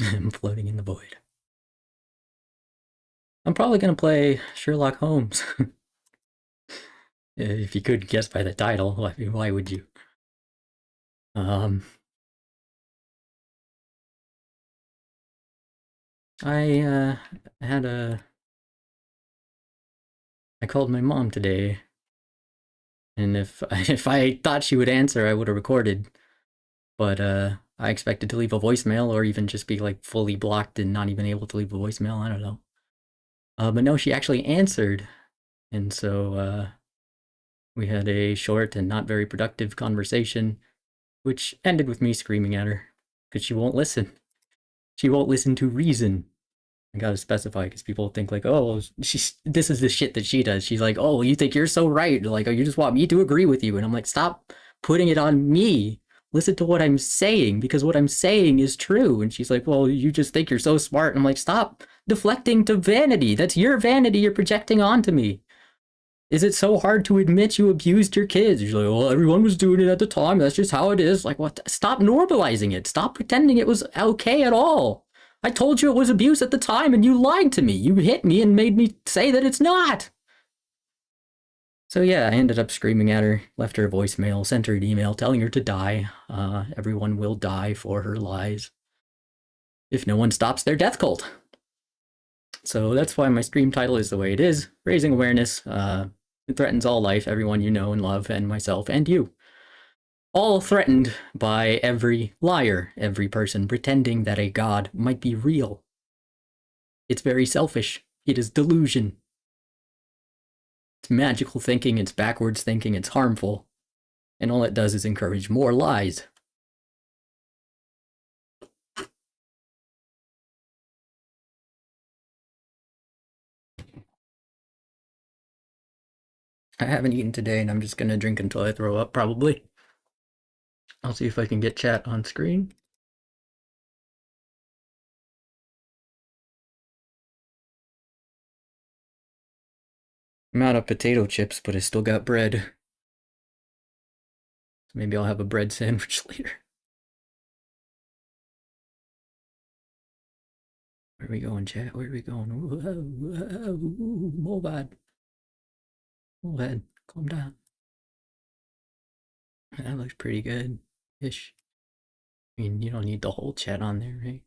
I'm floating in the void. I'm probably gonna play Sherlock Holmes. If you could guess by the title, why would you? Um, I had a. I called my mom today, and if if I thought she would answer, I would have recorded. But I expected to leave a voicemail, or even just be like fully blocked and not even able to leave a voicemail. I don't know. But no, she actually answered, and so we had a short and not very productive conversation, which ended with me screaming at her because she won't listen. She won't listen to reason. I gotta specify because people think like, oh, this is the shit that she does. She's like, oh, you think you're so right? Like, oh, you just want me to agree with you, and I'm like, stop putting it on me. Listen to what I'm saying because what I'm saying is true. And she's like, well, you just think you're so smart. And I'm like, stop deflecting to vanity. That's your vanity you're projecting onto me. Is it so hard to admit you abused your kids? You're like, well, everyone was doing it at the time. That's just how it is. Like, what? Stop normalizing it. Stop pretending it was okay at all. I told you it was abuse at the time and you lied to me. You hit me and made me say that it's not. So yeah, I ended up screaming at her, left her a voicemail, sent her an email telling her to die. Everyone will die for her lies if no one stops their death cult. So that's why my stream title is the way it is, raising awareness. It threatens all life, everyone you know and love, and myself and you. All threatened by every liar, every person pretending that a god might be real. It's very selfish. It is delusion. It's magical thinking, it's backwards thinking, it's harmful. And all it does is encourage more lies. I haven't eaten today and I'm just gonna drink until I throw up, probably. I'll see if I can get chat on screen. I'm out of potato chips, but I still got bread. Maybe I'll have a bread sandwich later. Where are we going, chat? Where are we going? Whoa, bad. Hold on. Calm down. That looks pretty good. Ish. I mean, you don't need the whole chat on there, right?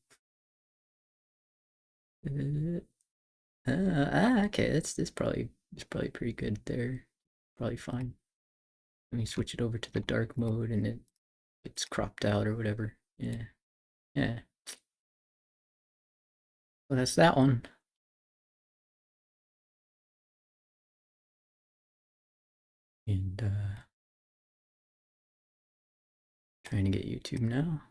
Okay, that's probably pretty good there. Probably fine. Let me switch it over to the dark mode and it's cropped out or whatever. Yeah. Yeah. Well, that's that one. And trying to get YouTube now.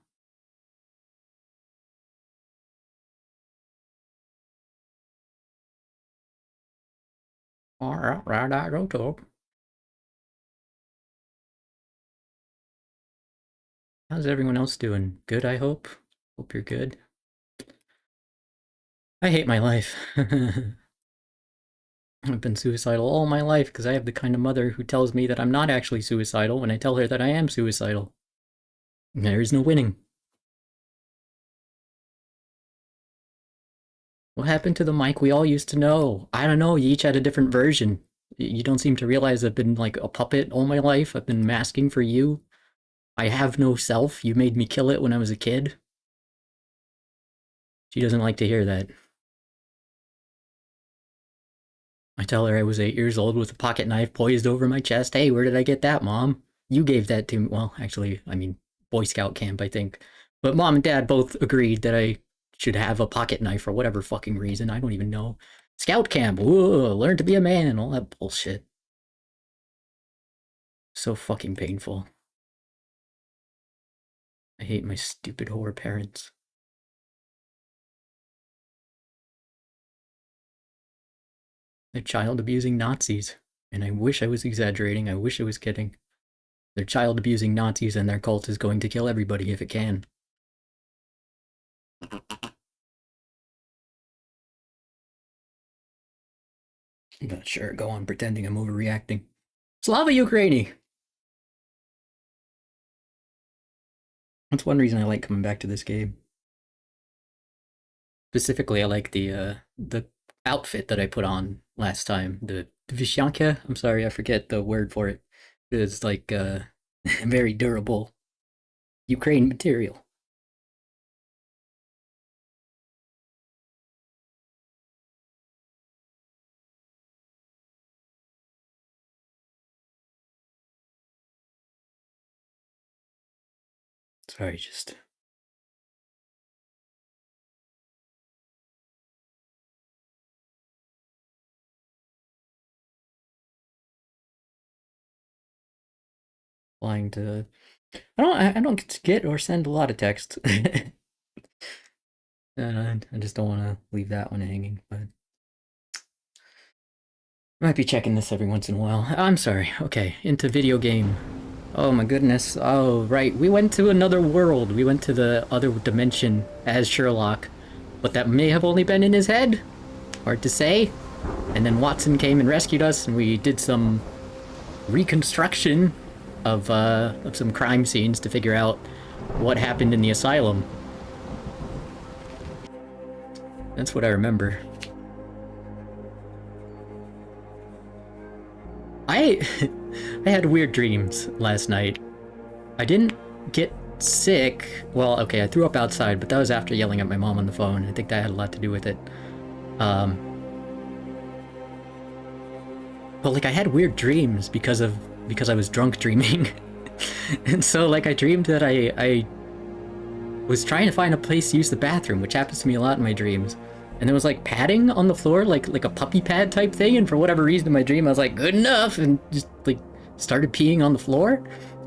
Alright, right, I go to. How's everyone else doing? Good, I hope. Hope you're good. I hate my life. I've been suicidal all my life because I have the kind of mother who tells me that I'm not actually suicidal when I tell her that I am suicidal. There is no winning. What happened to the Mike we all used to know? I don't know, you each had a different version. You don't seem to realize I've been like a puppet all my life. I've been masking for you. I have no self. You made me kill it when I was a kid. She doesn't like to hear that. I tell her I was 8 years old with a pocket knife poised over my chest. Hey, where did I get that, Mom? You gave that to me. Well, actually, I mean, Boy Scout camp, I think. But Mom and Dad both agreed that I should have a pocket knife for whatever fucking reason. I don't even know. Scout camp, whoa, learn to be a man and all that bullshit. So fucking painful. I hate my stupid whore parents. They're child abusing Nazis. And I wish I was exaggerating. I wish I was kidding. They're child abusing Nazis and their cult is going to kill everybody if it can. But sure, go on pretending I'm overreacting. Slava Ukraini! That's one reason I like coming back to this game. Specifically, I like the outfit that I put on last time. The Vishyanka. I'm sorry, I forget the word for it. It's like very durable Ukraine material. Sorry, just flying to. I don't get or send a lot of text. I just don't want to leave that one hanging, but might be checking this every once in a while. I'm sorry. Okay, into video game. Oh my goodness. Oh, right. We went to another world. We went to the other dimension as Sherlock, but that may have only been in his head. Hard to say. And then Watson came and rescued us, and we did some reconstruction of some crime scenes to figure out what happened in the asylum. That's what I remember. I had weird dreams last night. I didn't get sick. Well, okay, I threw up outside, but that was after yelling at my mom on the phone. I think that had a lot to do with it. But like I had weird dreams because I was drunk dreaming. And so like I dreamed that I was trying to find a place to use the bathroom, which happens to me a lot in my dreams. And there was like padding on the floor, like a puppy pad type thing, and for whatever reason in my dream I was like, good enough, and just like started peeing on the floor.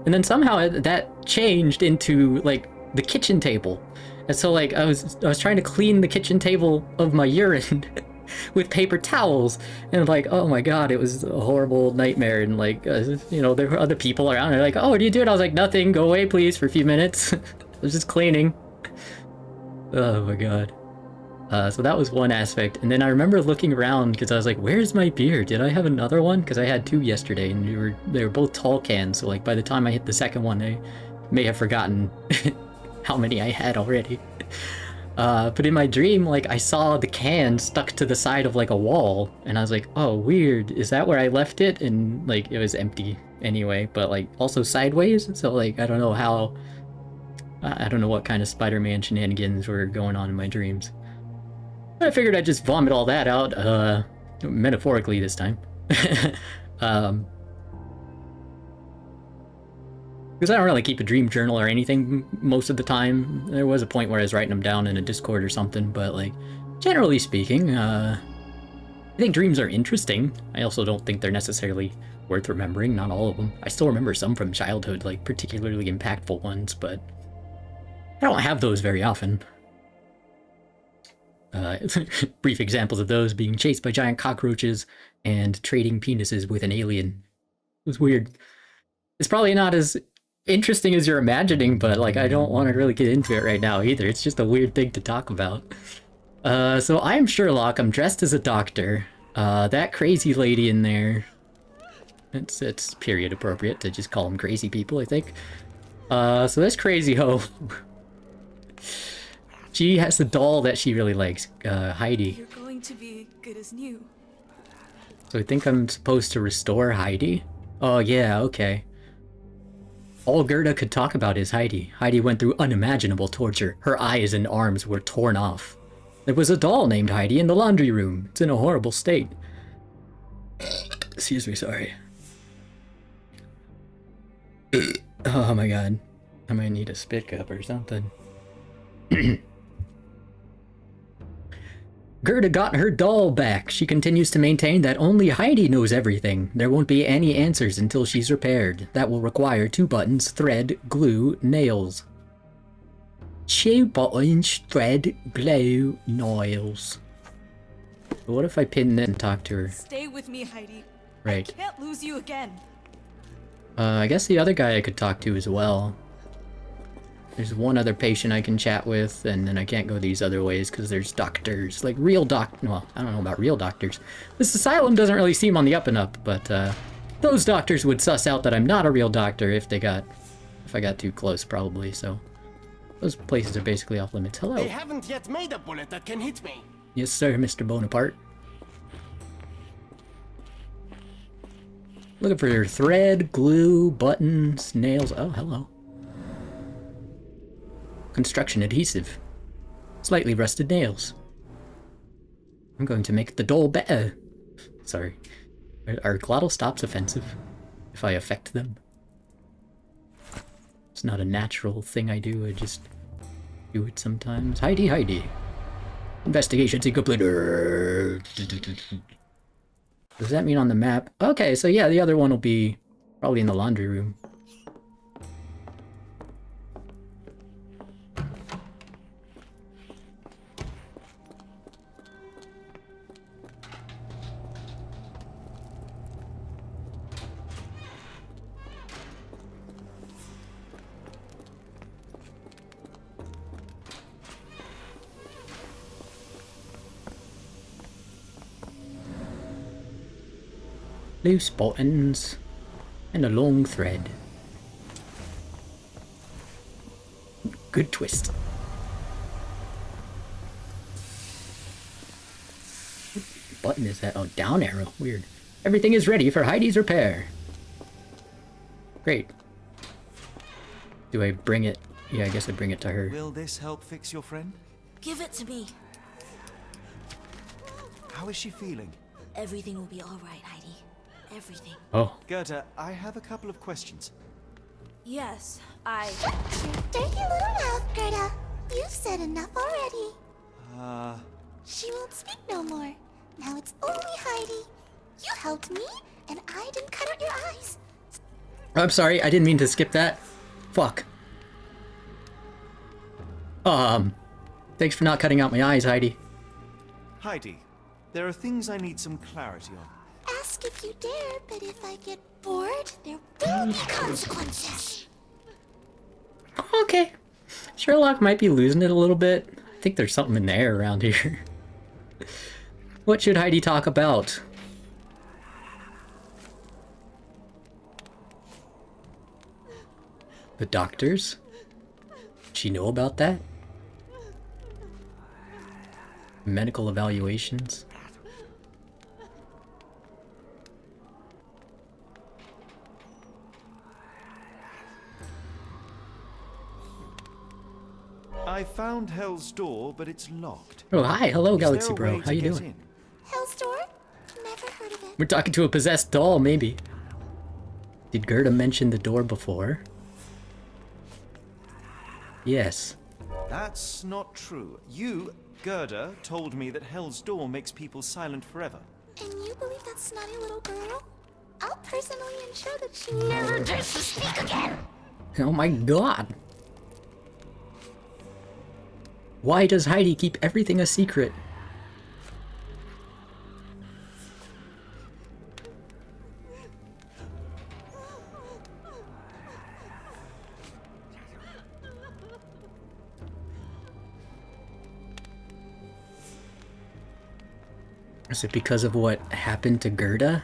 And then somehow that changed into like the kitchen table. And so like I was trying to clean the kitchen table of my urine with paper towels, and like, oh my god, it was a horrible nightmare. And like you know, there were other people around, and they're like, oh, what are you doing? I was like, nothing, go away please for a few minutes. I was just cleaning. Oh my god. So that was one aspect. And then I remember looking around because I was like, where's my beer? Did I have another one? Because I had two yesterday, and they were both tall cans, so like by the time I hit the second one I may have forgotten how many I had already. But in my dream, like I saw the can stuck to the side of like a wall, and I was like, oh weird, is that where I left it? And like it was empty anyway, but like also sideways, so like I don't know how, I don't know what kind of Spider-Man shenanigans were going on in my dreams. I figured I'd just vomit all that out, metaphorically this time. Because I don't really keep a dream journal or anything most of the time. There was a point where I was writing them down in a Discord or something, but like, generally speaking, I think dreams are interesting. I also don't think they're necessarily worth remembering, not all of them. I still remember some from childhood, like particularly impactful ones, but I don't have those very often. Brief examples of those being chased by giant cockroaches and trading penises with an alien. It was weird. It's probably not as interesting as you're imagining, but like I don't want to really get into it right now either. It's just a weird thing to talk about. So I'm Sherlock. I'm dressed as a doctor. That crazy lady in there. It's period appropriate to just call them crazy people, I think. So this crazy hoe. She has a doll that she really likes, Heidi. You're going to be good as new. So I think I'm supposed to restore Heidi? Oh yeah, okay. All Gerda could talk about is Heidi. Heidi went through unimaginable torture. Her eyes and arms were torn off. There was a doll named Heidi in the laundry room. It's in a horrible state. Excuse me, sorry. Oh my god. I might need a spit cup or something. Gerda got her doll back. She continues to maintain that only Heidi knows everything. There won't be any answers until she's repaired. That will require 2 buttons, thread, glue, nails. 2 buttons, thread, glue, nails. What if I pin that and talk to her? Stay with me, Heidi. Right. I can't lose you again. I guess the other guy I could talk to as well. There's one other patient I can chat with, and then I can't go these other ways because there's doctors. Like real well, I don't know about real doctors. This asylum doesn't really seem on the up and up, but those doctors would suss out that I'm not a real doctor if I got too close, probably, so. Those places are basically off limits. Hello. They haven't yet made a bullet that can hit me. Yes, sir, Mr. Bonaparte. Looking for your thread, glue, buttons, nails. Oh, hello. Construction adhesive. Slightly rusted nails. I'm going to make the doll better. Sorry. Are glottal stops offensive if I affect them? It's not a natural thing I do, I just do it sometimes. Heidi, Heidi. Investigation completed. Does that mean on the map? Okay, so yeah, the other one will be probably in the laundry room. Loose buttons and a long thread. Good twist. What button is that? Oh, down arrow. Weird. Everything is ready for Heidi's repair. Great. Do I bring it? Yeah, I guess I bring it to her. Will this help fix your friend? Give it to me. How is she feeling? Everything will be all right, Heidi. Everything. Oh. Gerda, I have a couple of questions. Yes, Shut your dirty little mouth, Gerda. You've said enough already. She won't speak no more. Now it's only Heidi. You helped me, and I didn't cut out your eyes. I'm sorry, I didn't mean to skip that. Fuck. Thanks for not cutting out my eyes, Heidi. Heidi, there are things I need some clarity on. Ask if you dare, but if I get bored, there will be consequences. Okay. Sherlock might be losing it a little bit. I think there's something in the air around here. What should Heidi talk about? The doctors? Did she know about that? Medical evaluations? I found Hell's Door, but it's locked. Oh, hi. Hello, Is there Galaxy a Bro. way How to you get doing? in? Hell's Door? Never heard of it. We're talking to a possessed doll, maybe. Did Gerda mention the door before? Yes. That's not true. You, Gerda, told me that Hell's Door makes people silent forever. And you believe that snotty little girl? I'll personally ensure that she never dares to speak again. Oh my god. Why does Heidi keep everything a secret? Is it because of what happened to Gerda?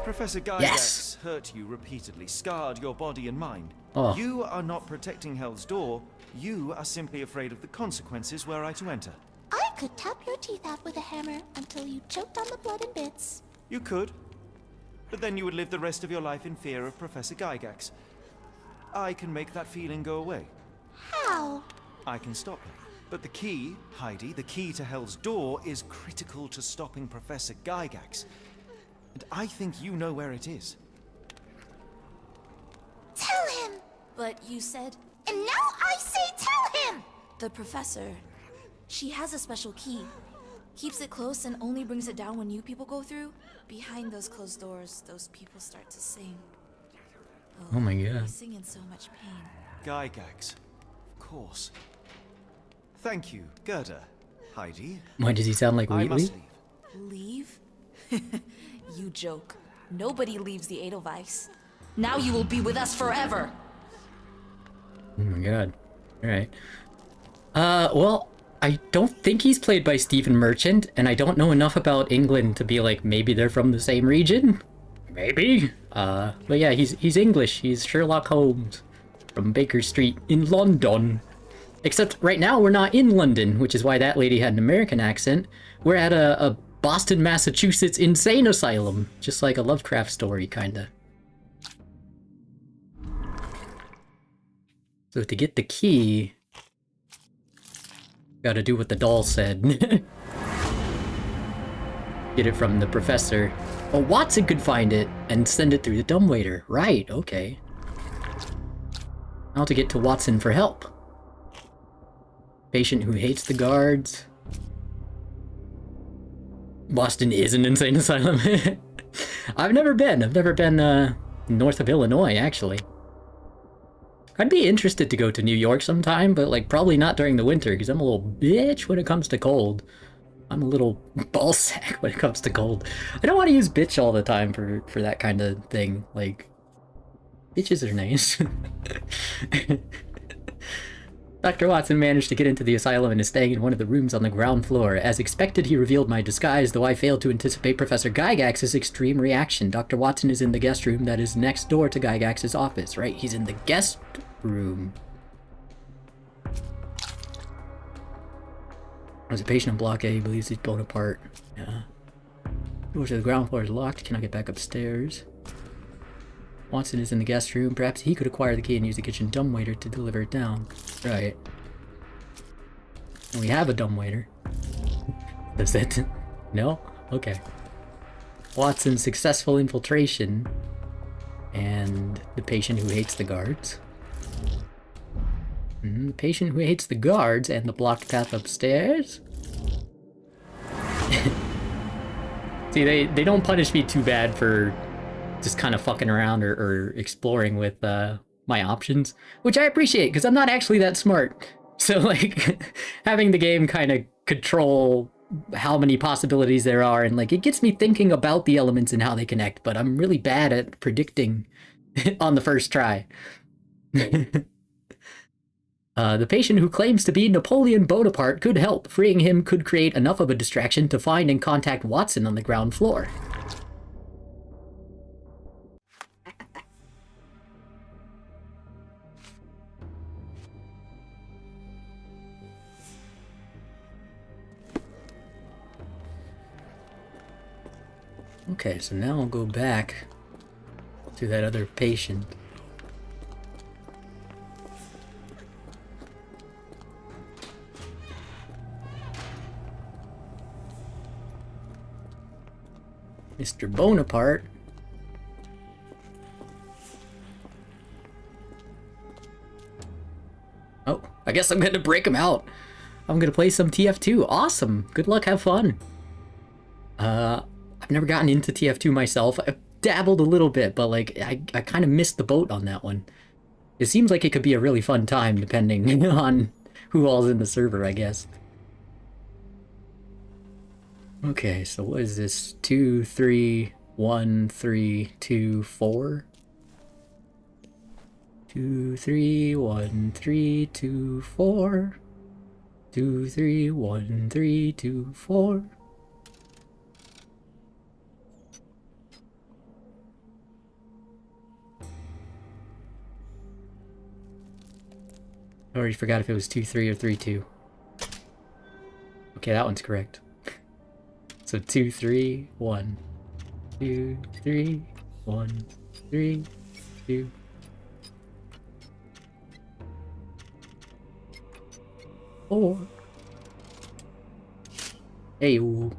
Professor Gygax Yes! hurt you repeatedly, scarred your body and mind. Oh. You are not protecting Hell's Door. You are simply afraid of the consequences were I to enter. I could tap your teeth out with a hammer until you choked on the blood in bits. You could. But then you would live the rest of your life in fear of Professor Gygax. I can make that feeling go away. How? I can stop him. But the key, Heidi, the key to Hell's Door is critical to stopping Professor Gygax. And I think you know where it is. Tell him! But you said And now I say tell him! the professor. She has a special key. Keeps it close and only brings it down when you people go through. Behind those closed doors, those people start to sing. Oh my They god. sing in so much pain. Gygax. Of course. Thank you, Gerda. Heidi, Why does he sound like I Wheatley? must leave. Leave? You joke. Nobody leaves the Edelweiss. Now you will be with us forever! Oh my god. Alright. Well, I don't think he's played by Stephen Merchant, and I don't know enough about England to be like, maybe they're from the same region? Maybe? But yeah, he's English. He's Sherlock Holmes. from Baker Street in London. Except right now we're not in London, which is why that lady had an American accent. We're at a Boston, Massachusetts insane asylum. Just like a Lovecraft story, kinda. So to get the key, gotta do what the doll said. Get it from the professor. Oh, Watson could find it and send it through the dumbwaiter. Right, okay. Now to get to Watson for help. Patient who hates the guards. Boston is an insane asylum. I've never been north of Illinois, actually. I'd be interested to go to New York sometime, but like probably not during the winter, because I'm a little bitch when it comes to cold. I'm a little ballsack when it comes to cold. I don't want to use bitch all the time for that kind of thing. Like, bitches are nice. Dr. Watson managed to get into the asylum and is staying in one of the rooms on the ground floor. As expected, he revealed my disguise, though I failed to anticipate Professor Gygax's extreme reaction. Dr. Watson is in the guest room that is next door to Gygax's office, right? He's in the guest room. There's a patient on block A. He believes he's blown apart. Yeah. Door to the ground floor is locked. Cannot get back upstairs. Watson is in the guest room. Perhaps he could acquire the key and use the kitchen dumbwaiter to deliver it down. Right. And we have a dumbwaiter. Does it? No? Okay. Watson's successful infiltration. And the patient who hates the guards. The patient who hates the guards and the blocked path upstairs. See, they don't punish me too bad for just kind of fucking around or exploring with my options, which I appreciate because I'm not actually that smart. So like having the game kind of control how many possibilities there are, and like it gets me thinking about the elements and how they connect, but I'm really bad at predicting on the first try. The patient who claims to be Napoleon Bonaparte could help. Freeing him could create enough of a distraction to find and contact Watson on the ground floor. Okay, so now I'll go back to that other patient. Mr. Bonaparte. Oh, I guess I'm gonna break him out. I'm gonna play some TF2. Awesome. Good luck, have fun. I've never gotten into TF2 myself. I've dabbled a little bit, but like I kind of missed the boat on that one. It seems like it could be a really fun time depending on who all's in the server, I guess. Okay, so what is this? 2, 3, 1, 3, 2, 4? 2, 3, 1, 3, 2, 4. 2, 3, 1, 3, 2, 4. I already forgot if it was 2, 3 or 3, 2. Okay, that one's correct. So 2, 3, 1. 2, 3, 1, 3, 2. Four. Hey, ooh.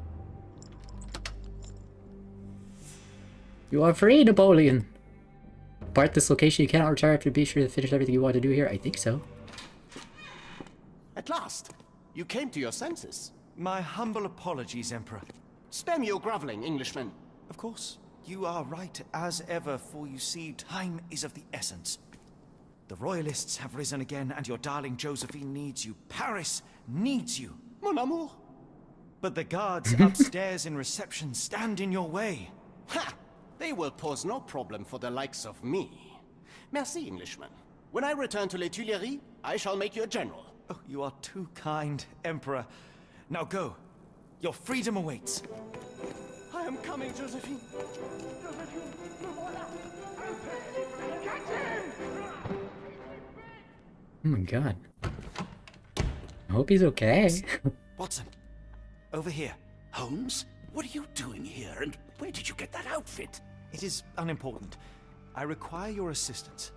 You are free, Napoleon. Depart this location. You cannot return after be sure to finish everything you want to do here. I think so. At last, you came to your senses. My humble apologies, Emperor. Spare me your groveling, Englishman. Of course, you are right as ever, for you see, time is of the essence. The royalists have risen again, and your darling Josephine needs you. Paris needs you. Mon amour. But the guards upstairs in reception stand in your way. Ha! They will pose no problem for the likes of me. Merci, Englishman. When I return to Les Tuileries, I shall make you a general. Oh, you are too kind, Emperor. Now go. Your freedom awaits. I am coming, Josephine. Josephine, le voilà. Catch him! Oh my god. I hope he's okay. Watson, over here. Holmes, what are you doing here, and where did you get that outfit? It is unimportant. I require your assistance.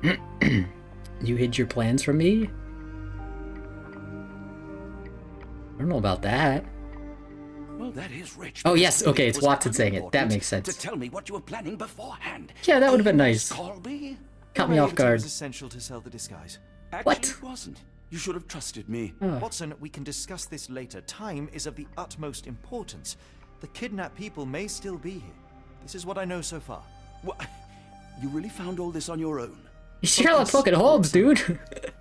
You hid your plans from me? I don't know about that. Well, that is rich. Oh, because yes, to me okay, it's was Watson saying it. That unimportant makes sense. To tell me what you were planning beforehand. Yeah, that would have been Amos nice. Colby? Caught me The off rarity guard. was essential to sell the disguise. Actually, What? it wasn't. You should have trusted me. Watson, we can discuss this later. Time is of the utmost importance. The kidnapped people may still be here. This is what I know so far. What? You really found all this on your own? Sherlock fucking Holmes, dude.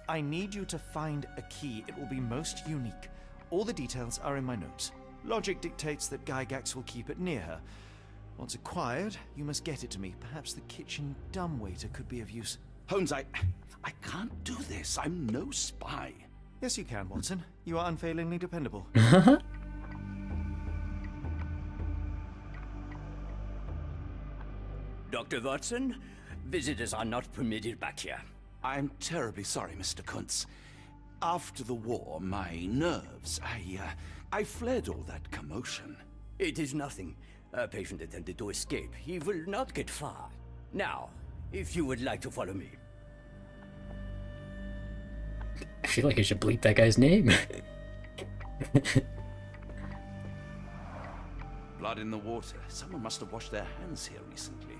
I need you to find a key. It will be most unique. All the details are in my notes. Logic dictates that Gygax will keep it near her. Once acquired, you must get it to me. Perhaps the kitchen dumbwaiter could be of use. Holmes, I can't do this. I'm no spy. Yes, you can, Watson. You are unfailingly dependable. Dr. Watson, visitors are not permitted back here. I'm terribly sorry, Mr. Kuntz. After the war, my nerves, I fled all that commotion. It is nothing. A patient attempted to escape. He will not get far. Now, if you would like to follow me. I feel like I should bleep that guy's name. Blood in the water. Someone must have washed their hands here recently.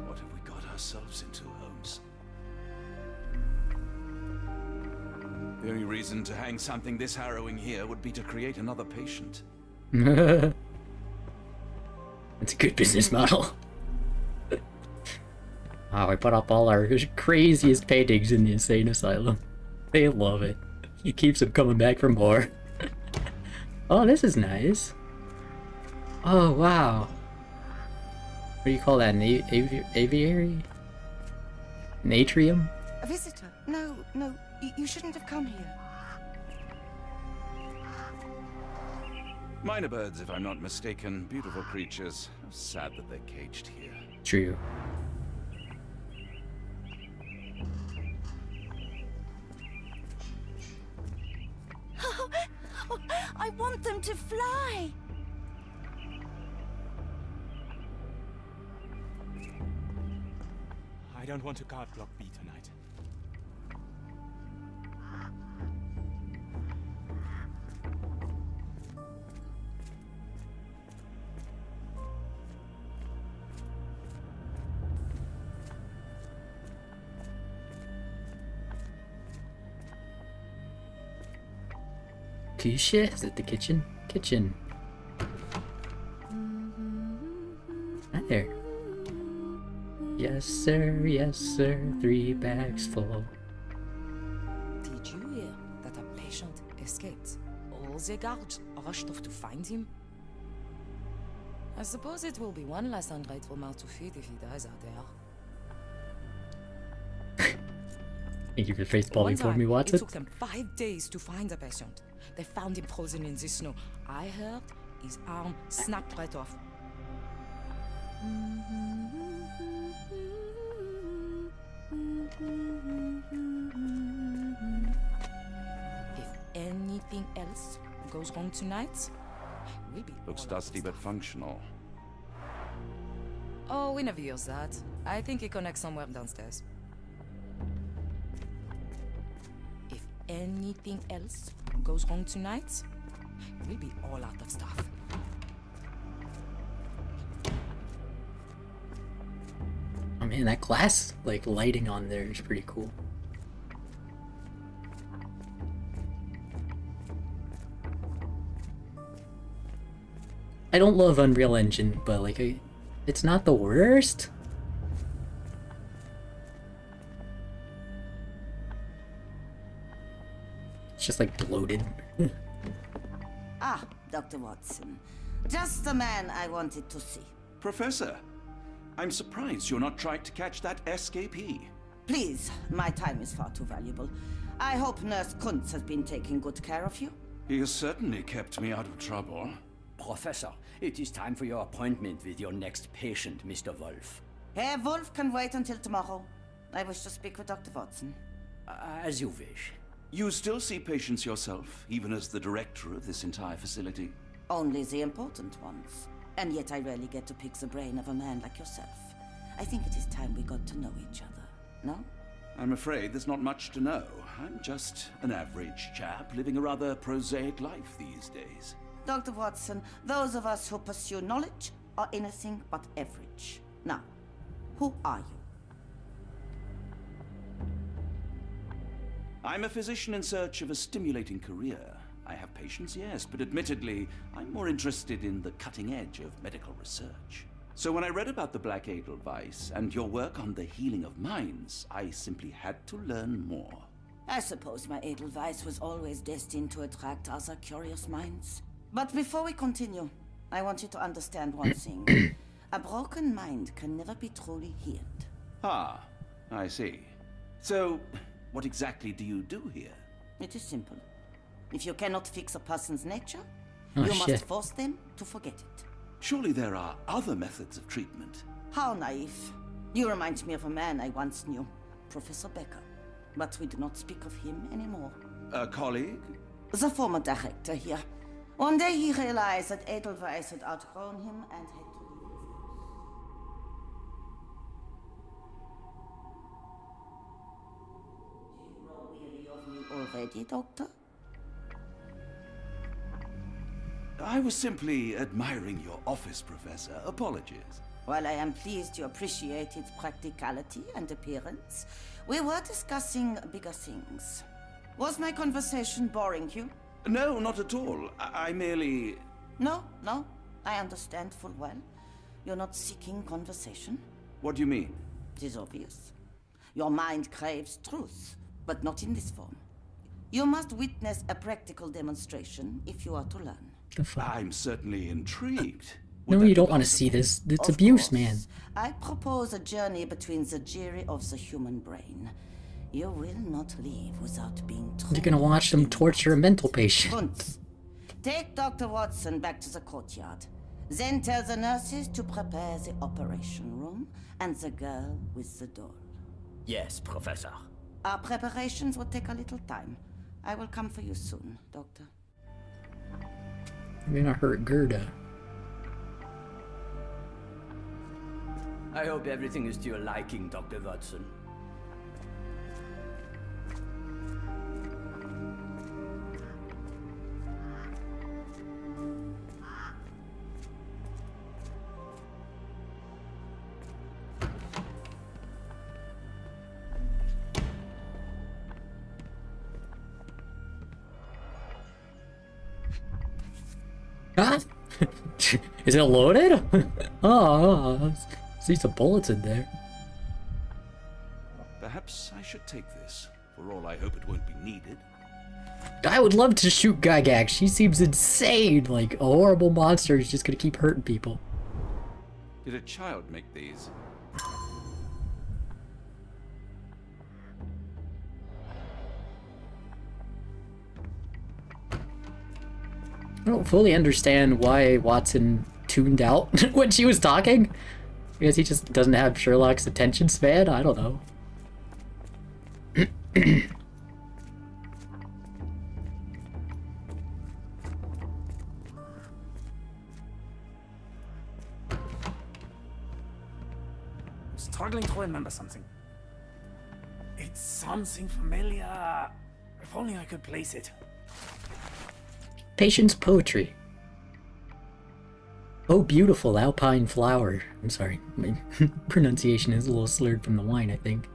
What have we got ourselves into, Holmes? The only reason to hang something this harrowing here would be to create another patient. It's a good business model. Wow, I put up all our craziest paintings in the insane asylum. They love it. It keeps them coming back for more. Oh, this is nice. Oh, wow. What do you call that? An aviary? An atrium? A visitor? No, you shouldn't have come here. Minor birds, if I'm not mistaken. Beautiful creatures. How sad that they're caged here. True. I want them to fly! I don't want to guard Block B tonight. Kisha? Is it the kitchen? Kitchen. Hi there. Yes, sir. Yes, sir. 3 bags full. Did you hear that a patient escaped? All the guards rushed off to find him. I suppose it will be one less ungrateful mouth to feed if he dies out there. Thank you for face palming for One me, time, Watson. It took them 5 days to find the patient. They found him frozen in the snow. I heard his arm snapped right off. If anything else goes wrong tonight, we'll be Looks all dusty out but of stuff. functional. Oh, we never use that. I think it connects somewhere downstairs. If anything else goes wrong tonight, we'll be all out of stuff. Oh man, that glass like lighting on there is pretty cool. I don't love Unreal Engine, but like it's not the worst. It's just like bloated. Ah, Dr. Watson. Just the man I wanted to see. Professor, I'm surprised you're not trying to catch that escapee. Please, my time is far too valuable. I hope Nurse Kuntz has been taking good care of you. He has certainly kept me out of trouble. Professor, it is time for your appointment with your next patient, Mr. Wolf. Herr Wolf can wait until tomorrow. I wish to speak with Dr. Watson. As you wish. You still see patients yourself, even as the director of this entire facility? Only the important ones. And yet I rarely get to pick the brain of a man like yourself. I think it is time we got to know each other, no? I'm afraid there's not much to know. I'm just an average chap living a rather prosaic life these days. Dr. Watson, those of us who pursue knowledge are anything but average. Now, who are you? I'm a physician in search of a stimulating career. I have patients, yes, but admittedly, I'm more interested in the cutting edge of medical research. So when I read about the Black Edelweiss and your work on the healing of minds, I simply had to learn more. I suppose my Edelweiss was always destined to attract other curious minds. But before we continue, I want you to understand one thing. A broken mind can never be truly healed. Ah, I see. So, what exactly do you do here? It is simple. If you cannot fix a person's nature, Oh, you shit. must force them to forget it. Surely there are other methods of treatment. How naive. You remind me of a man I once knew, Professor Becker. But we do not speak of him anymore. A colleague? The former director here. One day he realized that Edelweiss had outgrown him and had to leave his house. Do you grow weary of me already, Doctor? I was simply admiring your office, Professor. Apologies. While I am pleased you appreciate its practicality and appearance, we were discussing bigger things. Was my conversation boring you? No, not at all. I merely... No, I understand full well. You're not seeking conversation. What do you mean? It is obvious. Your mind craves truth, but not in this form. You must witness a practical demonstration if you are to learn. The fuck? I'm certainly intrigued. No, you don't want to see this. It's abuse, man. I propose a journey between the jury of the human brain. You will not leave without being told. You're gonna watch them torture a mental patient. Kuntz, take Dr. Watson back to the courtyard. Then tell the nurses to prepare the operation room and the girl with the doll. Yes, Professor. Our preparations will take a little time. I will come for you soon, Doctor. You're gonna hurt Gerda. I hope everything is to your liking, Dr. Watson. Ah? Is it loaded? Oh, see some bullets in there. Perhaps I should take this. For all I hope it won't be needed. I would love to shoot Gygax. She seems insane. Like a horrible monster who's just gonna keep hurting people. Did a child make these? I don't fully understand why Watson tuned out when she was talking. Because he just doesn't have Sherlock's attention span? I don't know. I'm struggling to remember something. It's something familiar. If only I could place it. Patience poetry. Oh, beautiful alpine flower. I'm sorry, my pronunciation is a little slurred from the wine, I think.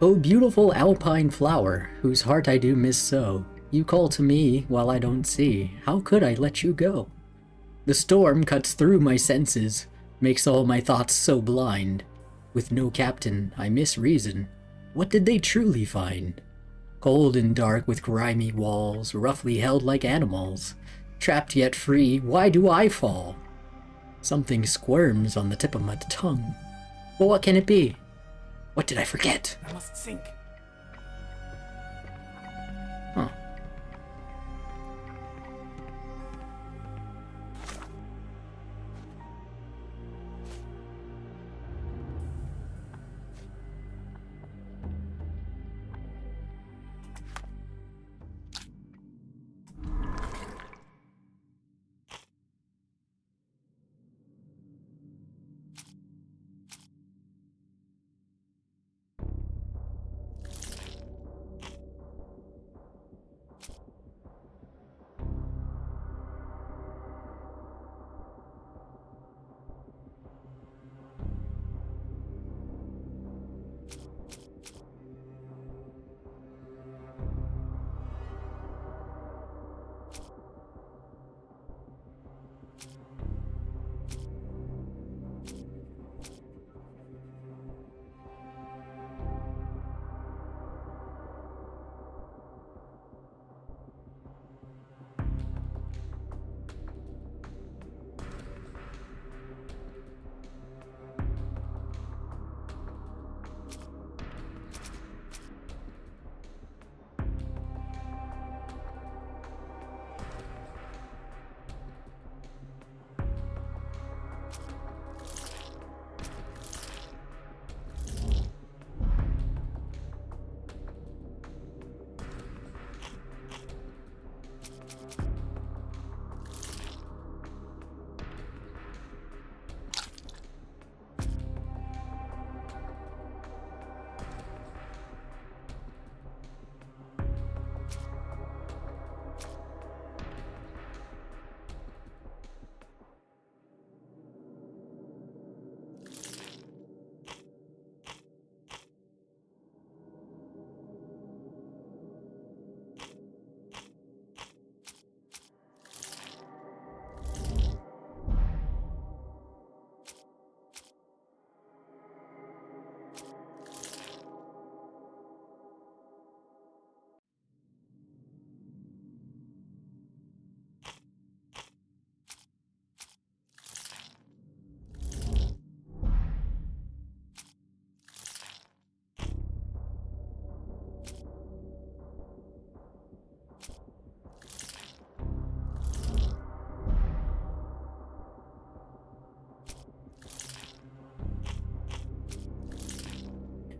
Oh, beautiful alpine flower, whose heart I do miss so. You call to me while I don't see. How could I let you go? The storm cuts through my senses, makes all my thoughts so blind. With no captain, I miss reason. What did they truly find? Cold and dark with grimy walls, roughly held like animals. Trapped yet free, why do I fall? Something squirms on the tip of my tongue. Well, what can it be? What did I forget? I must think. Huh.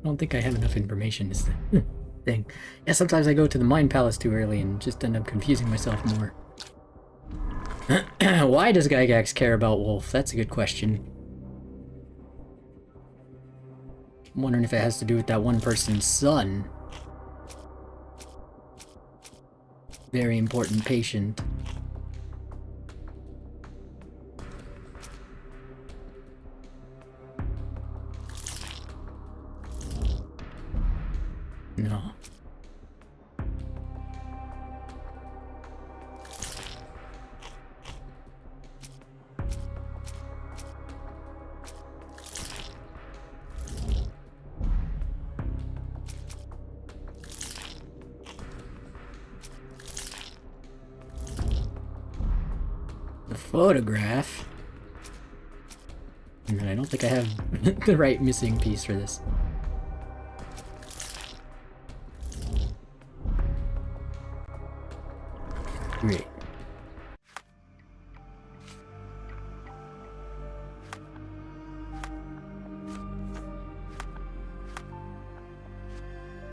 don't think I have enough information is the thing. Yeah, sometimes I go to the Mind Palace too early and just end up confusing myself more. Why does Gygax care about Wolf? That's a good question. I'm wondering if it has to do with that one person's son. Very important patient. No. The photograph. And I don't think I have the right missing piece for this. Great.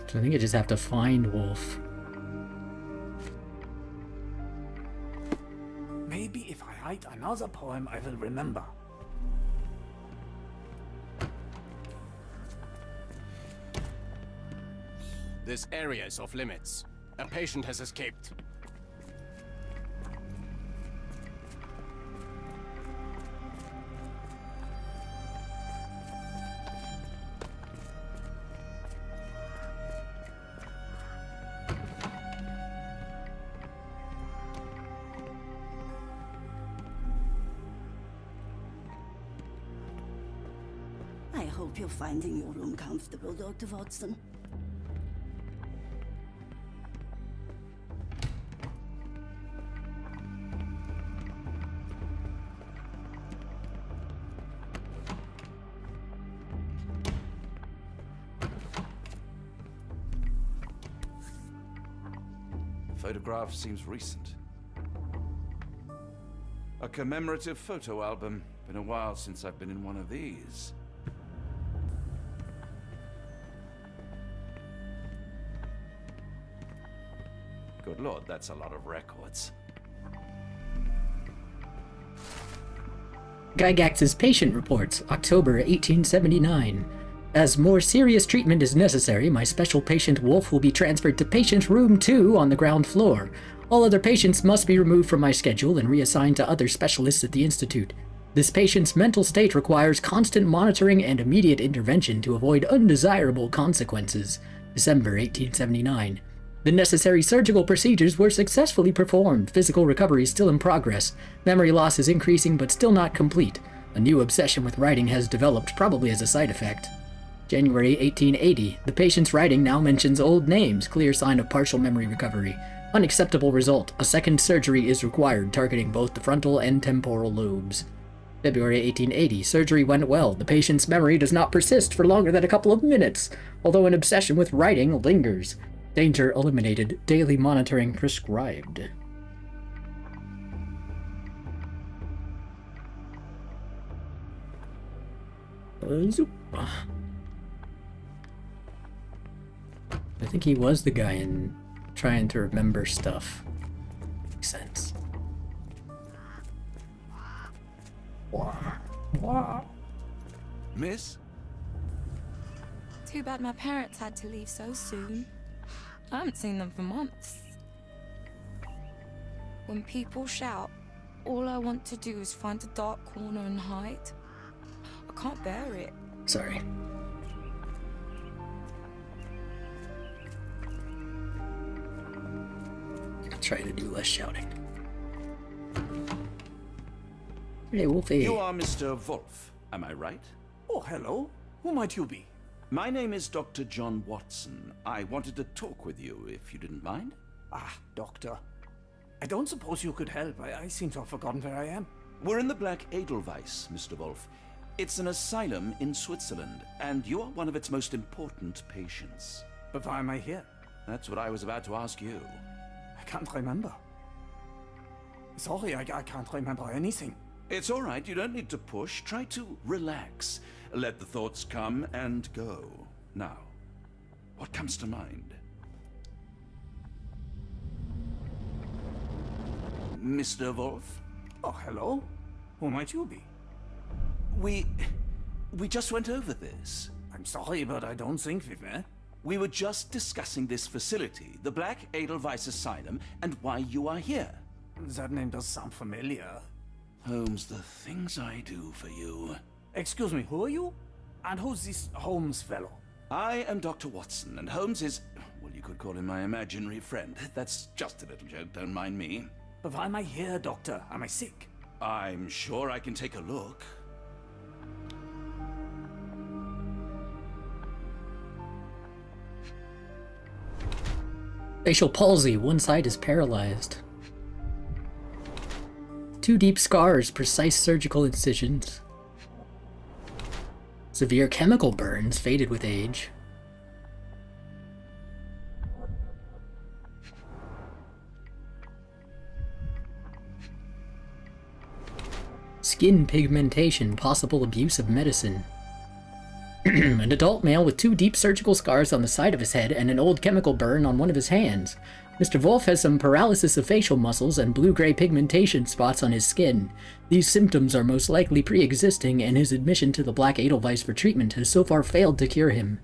So I think I just have to find Wolf. Maybe if I write another poem, I will remember. This area is off limits. A patient has escaped. I hope you're finding your room comfortable, Dr. Watson. The photograph seems recent. A commemorative photo album. Been a while since I've been in one of these. Good lord, that's a lot of records. Gygax's patient reports, October 1879. As more serious treatment is necessary, my special patient Wolf will be transferred to patient room 2 on the ground floor. All other patients must be removed from my schedule and reassigned to other specialists at the Institute. This patient's mental state requires constant monitoring and immediate intervention to avoid undesirable consequences. December 1879. The necessary surgical procedures were successfully performed. Physical recovery is still in progress. Memory loss is increasing but still not complete. A new obsession with writing has developed, probably as a side effect. January 1880. The patient's writing now mentions old names, clear sign of partial memory recovery. Unacceptable result. A second surgery is required, targeting both the frontal and temporal lobes. February 1880. Surgery went well. The patient's memory does not persist for longer than a couple of minutes, although an obsession with writing lingers. Danger eliminated. Daily monitoring prescribed. Zoop. I think he was the guy in trying to remember stuff. Makes sense. Miss? Too bad my parents had to leave so soon. I haven't seen them for months. When people shout, all I want to do is find a dark corner and hide. I can't bear it. Sorry. I'll try to do less shouting. Hey, Wolfie. You are Mr. Wolf, am I right? Oh, hello. Who might you be? My name is Dr. John Watson. I wanted to talk with you, if you didn't mind. Ah, doctor. I don't suppose you could help. I seem to have forgotten where I am. We're in the Black Edelweiss, Mr. Wolf. It's an asylum in Switzerland, and you are one of its most important patients. But why am I here? That's what I was about to ask you. I can't remember. Sorry, I can't remember anything. It's all right. You don't need to push. Try to relax. Let the thoughts come and go. Now, what comes to mind? Mr. Wolf? Oh, hello. Who might you be? We just went over this. I'm sorry, but I don't think we've met. We were just discussing this facility, the Black Edelweiss Asylum, and why you are here. That name does sound familiar. Holmes, the things I do for you. Excuse me, who are you? And who's this Holmes fellow? I am Dr. Watson, and Holmes is, well, you could call him my imaginary friend. That's just a little joke, don't mind me. But why am I here, Doctor? Am I sick? I'm sure I can take a look. Facial palsy, one side is paralyzed. 2 deep scars, precise surgical incisions. Severe chemical burns, faded with age. Skin pigmentation, possible abuse of medicine. An adult male with 2 deep surgical scars on the side of his head and an old chemical burn on one of his hands. Mr. Wolf has some paralysis of facial muscles and blue-gray pigmentation spots on his skin. These symptoms are most likely pre-existing, and his admission to the Black Edelweiss for treatment has so far failed to cure him.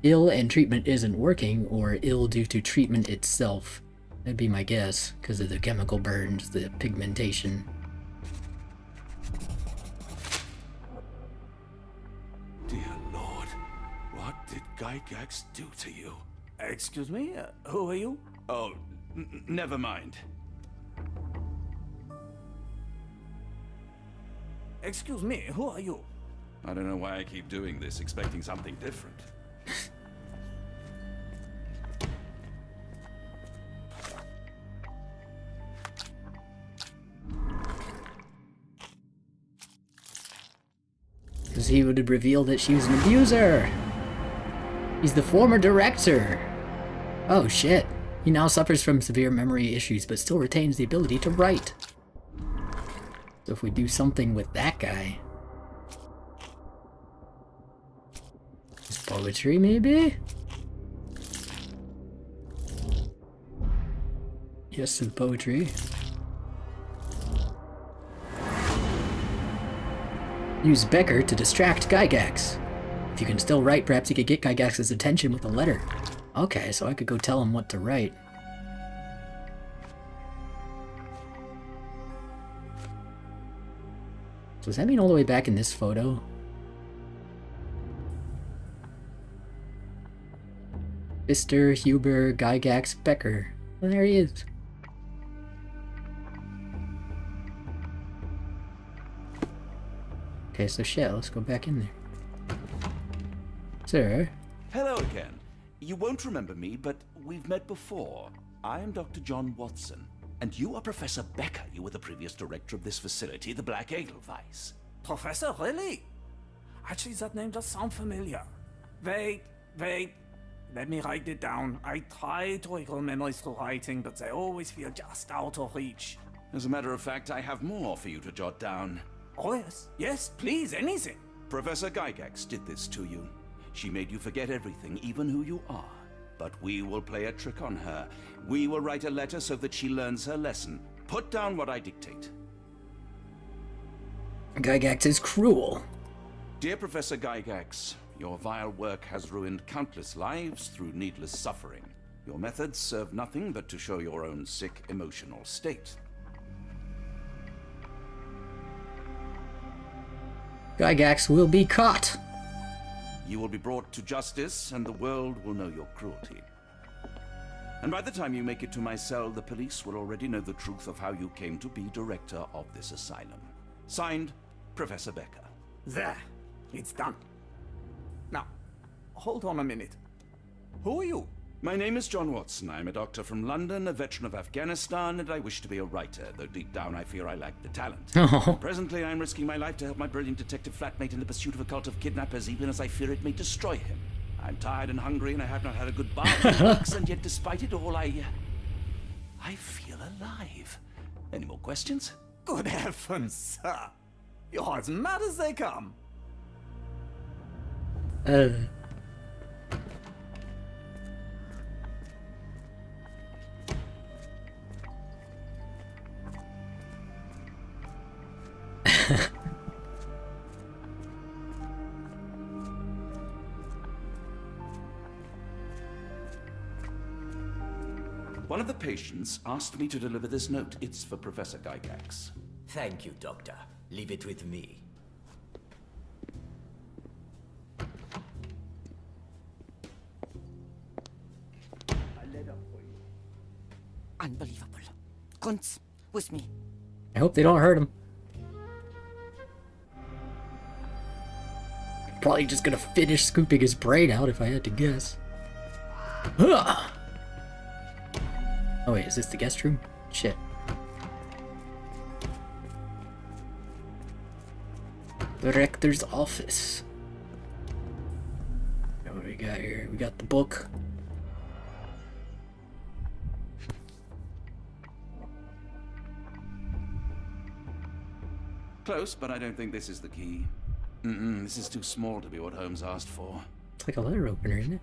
Ill and treatment isn't working, or ill due to treatment itself. That'd be my guess, because of the chemical burns, the pigmentation. Dear Lord, what did Gygax do to you? Excuse me? Who are you? Oh, never mind. Excuse me, who are you? I don't know why I keep doing this, expecting something different. Because he would reveal that she was an abuser! He's the former director! Oh shit. He now suffers from severe memory issues, but still retains the ability to write. So if we do something with that guy... His poetry, maybe? Yes to the poetry. Use Becker to distract Gygax. If you can still write, perhaps you could get Gygax's attention with a letter. Okay, so I could go tell him what to write. So does that mean all the way back in this photo? Pfister, Huber, Gygax, Becker. Well, there he is. Okay, so shit, let's go back in there. Sir? Hello again. You won't remember me, but we've met before. I am Dr. John Watson, and you are Professor Becker. You were the previous director of this facility, the Black Edelweiss. Professor, really? Actually, that name does sound familiar. Wait. Let me write it down. I try to recall memories through writing, but they always feel just out of reach. As a matter of fact, I have more for you to jot down. Oh, yes. Yes, please, anything. Professor Gygax did this to you. She made you forget everything, even who you are. But we will play a trick on her. We will write a letter so that she learns her lesson. Put down what I dictate. Gygax is cruel. Dear Professor Gygax, your vile work has ruined countless lives through needless suffering. Your methods serve nothing but to show your own sick emotional state. Gygax will be caught. You will be brought to justice, and the world will know your cruelty. And by the time you make it to my cell, the police will already know the truth of how you came to be director of this asylum. Signed, Professor Becker. There. It's done. Now, hold on a minute. Who are you? My name is John Watson. I'm a doctor from London, a veteran of Afghanistan, and I wish to be a writer, though deep down I fear I lack the talent. Presently, I'm risking my life to help my brilliant detective flatmate in the pursuit of a cult of kidnappers, even as I fear it may destroy him. I'm tired and hungry, and I have not had a good bath in weeks, and yet despite it all, I feel alive. Any more questions? Good heavens, sir. You're as mad as they come. One of the patients asked me to deliver this note. It's for Professor Gygax. Thank you, Doctor. Leave it with me. Unbelievable. Kunz, with me. I hope they don't hurt him. Probably just gonna finish scooping his brain out if I had to guess. Ugh. Oh wait, is this the guest room? Shit. The rector's office. What do we got here? We got the book. Close, but I don't think this is the key. This is too small to be what Holmes asked for. It's like a letter opener, isn't it?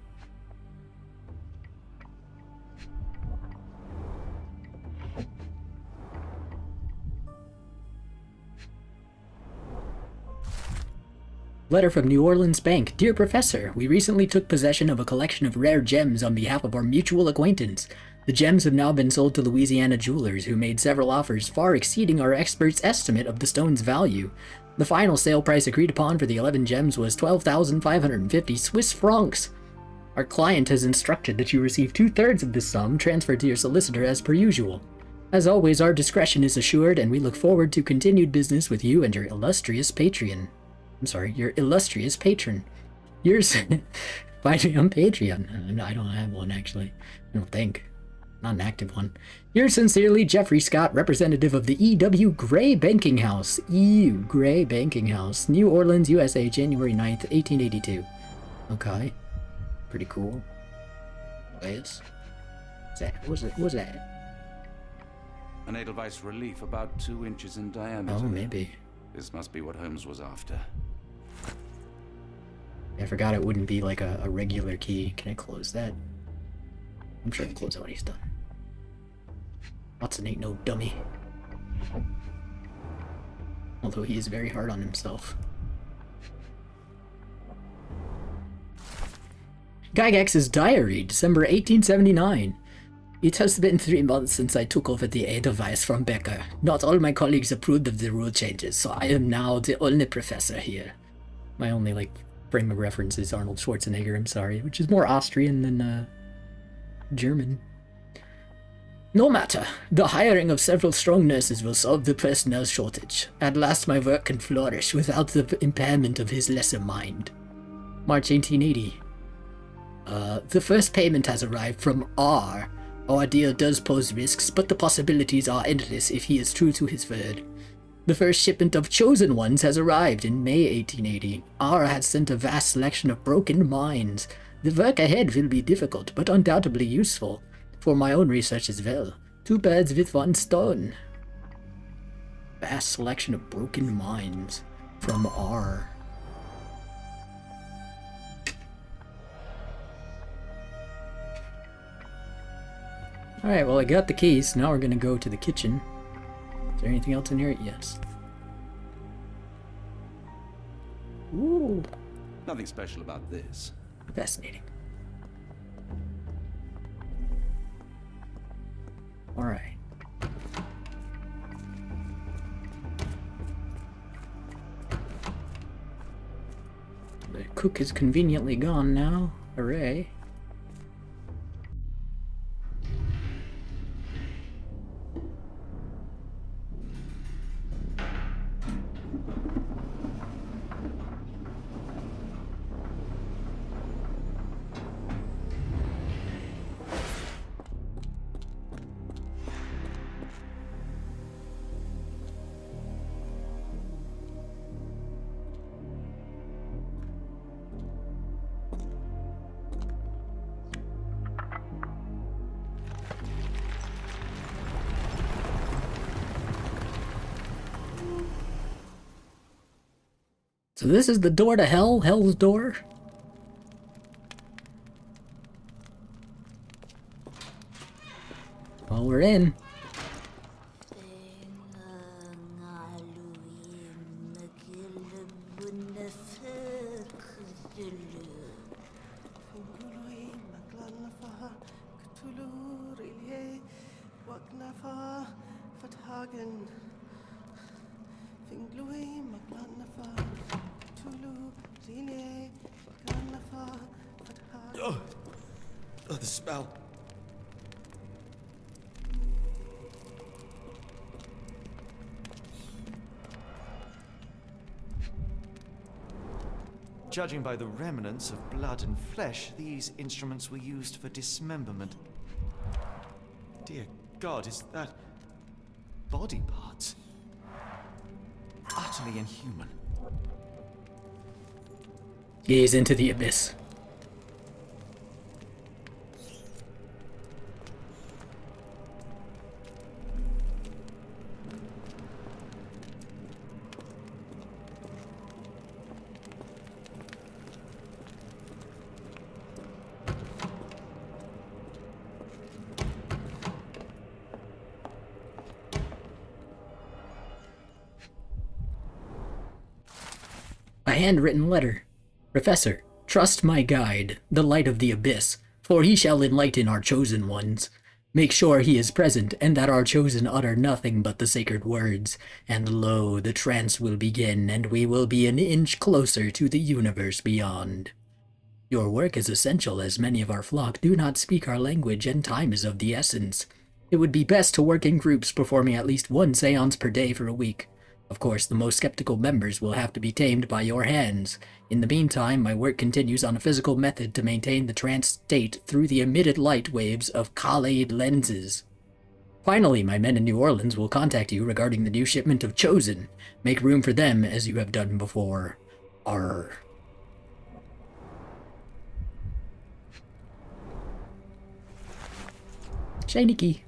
Letter from New Orleans Bank. Dear Professor, we recently took possession of a collection of rare gems on behalf of our mutual acquaintance. The gems have now been sold to Louisiana jewelers, who made several offers far exceeding our expert's estimate of the stone's value. The final sale price agreed upon for the 11 gems was 12,550 Swiss francs. Our client has instructed that you receive 2/3 of this sum transferred to your solicitor as per usual. As always, our discretion is assured, and we look forward to continued business with you and your illustrious patron. Your illustrious patron. Yours. Find me on Patreon. I don't have one, actually. I don't think. Not an active one. Yours sincerely, Jeffrey Scott, representative of the E.W. Gray Banking House. E.U. Gray Banking House. New Orleans, USA, January 9th, 1882. Okay. Pretty cool. Yes. What's that? An Edelweiss relief about 2 inches in diameter. Oh, maybe. This must be what Holmes was after. I forgot it wouldn't be like a regular key. Can I close that? I'm sure I can close it when he's done. Watson ain't no dummy. Although he is very hard on himself. Gygax's diary, December 1879. It has been 3 months since I took over the Edelweiss from Becker. Not all my colleagues approved of the rule changes, so I am now the only professor here. My only, frame of reference is Arnold Schwarzenegger, I'm sorry, which is more Austrian than, German. No matter. The hiring of several strong nurses will solve the personnel shortage. At last my work can flourish without the impairment of his lesser mind. March 1880. The first payment has arrived from R. Our deal does pose risks, but the possibilities are endless if he is true to his word. The first shipment of chosen ones has arrived in May 1880. R has sent a vast selection of broken mines. The work ahead will be difficult, but undoubtedly useful. For my own research as well. 2 birds with 1 stone. Vast selection of broken mines from R. Alright, well I got the keys, now we're gonna go to the kitchen. Is there anything else in here? Yes. Ooh. Nothing special about this. Fascinating. Alright. The cook is conveniently gone now. Hooray. So this is the door to hell? Hell's door? Well, we're in. Magnafa, Vertagen. Finglui, Magnafa, Tulu, Zine, Magnafa, Vertagen. Oh, the smell. Judging by the remnants of blood and flesh, these instruments were used for dismemberment. Dear God, is that body parts? Utterly inhuman. Gaze into the abyss. A handwritten letter. Professor, trust my guide, the light of the abyss, for he shall enlighten our chosen ones. Make sure he is present, and that our chosen utter nothing but the sacred words. And lo, the trance will begin, and we will be an inch closer to the universe beyond. Your work is essential, as many of our flock do not speak our language, and time is of the essence. It would be best to work in groups, performing at least one seance per day for a week. Of course, the most skeptical members will have to be tamed by your hands. In the meantime, my work continues on a physical method to maintain the trance state through the emitted light waves of Khaled lenses. Finally, my men in New Orleans will contact you regarding the new shipment of Chosen. Make room for them as you have done before. Arr. Shiny key.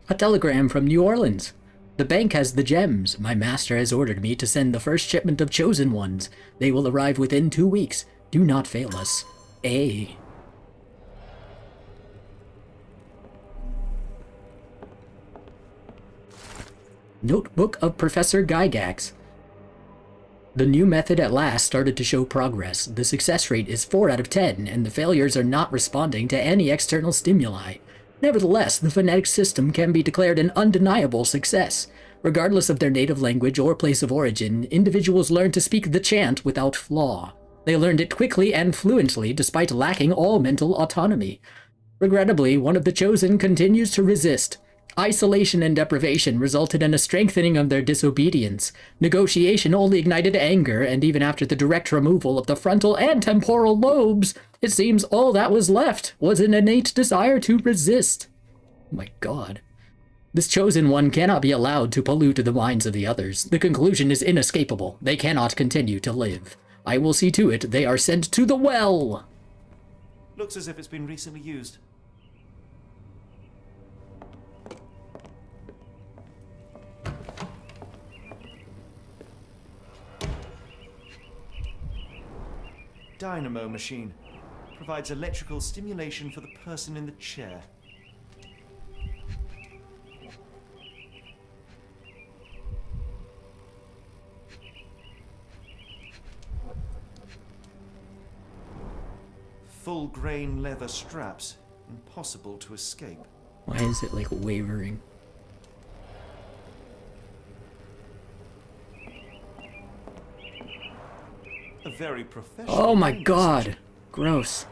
A telegram from New Orleans. The bank has the gems. My master has ordered me to send the first shipment of chosen ones. They will arrive within 2 weeks. Do not fail us. A. Notebook of Professor Gygax. The new method at last started to show progress. The success rate is 4 out of 10, and the failures are not responding to any external stimuli. Nevertheless, the phonetic system can be declared an undeniable success. Regardless of their native language or place of origin, individuals learn to speak the chant without flaw. They learned it quickly and fluently, despite lacking all mental autonomy. Regrettably, one of the chosen continues to resist. Isolation and deprivation resulted in a strengthening of their disobedience. Negotiation only ignited anger, and even after the direct removal of the frontal and temporal lobes, it seems all that was left was an innate desire to resist. Oh my God. This chosen one cannot be allowed to pollute the minds of the others. The conclusion is inescapable. They cannot continue to live. I will see to it they are sent to the well. Looks as if it's been recently used. Dynamo machine. Provides electrical stimulation for the person in the chair. Full grain leather straps. Impossible to escape. Why is it like wavering? A very professional. Oh my God. Gross.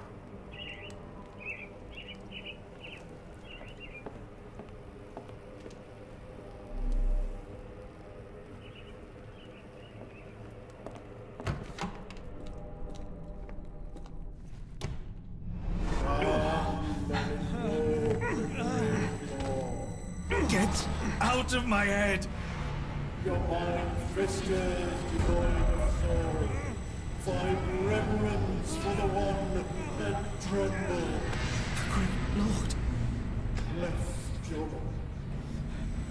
Get out of my head! Your mind festers, devoid of soul. Find reverence for the one that trembled. Great Lord! Left your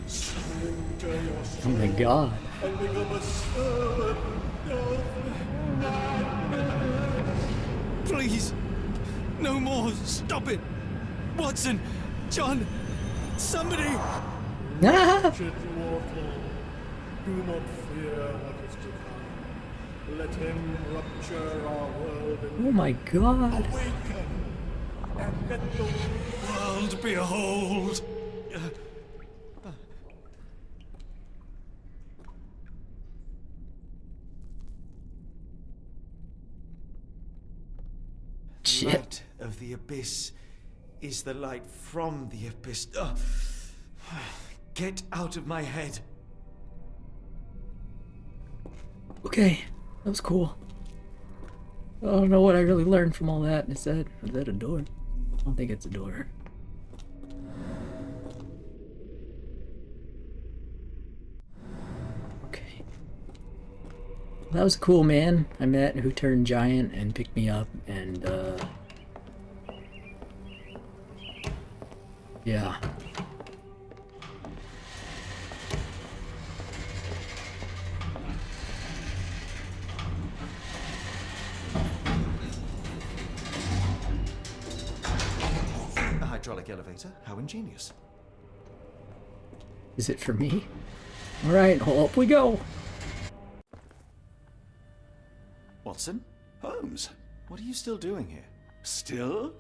surrender your Oh strength my God. and become a servant of madness. Please! No more! Stop it! Watson! John! Somebody! Ah! Wretched mortal, do not fear what is to come. Let him rupture our world and Oh my god. awaken, and let the World behold! Shit. Light of the abyss is the light from the abyss. Get out of my head. Okay, that was cool. I don't know what I really learned from all that. Is that a door? I don't think it's a door. Okay. Well, that was a cool man I met who turned giant and picked me up, and yeah. A hydraulic elevator? How ingenious. Is it for me? Alright, well, up we go. Watson? Holmes, What are you still doing here? still?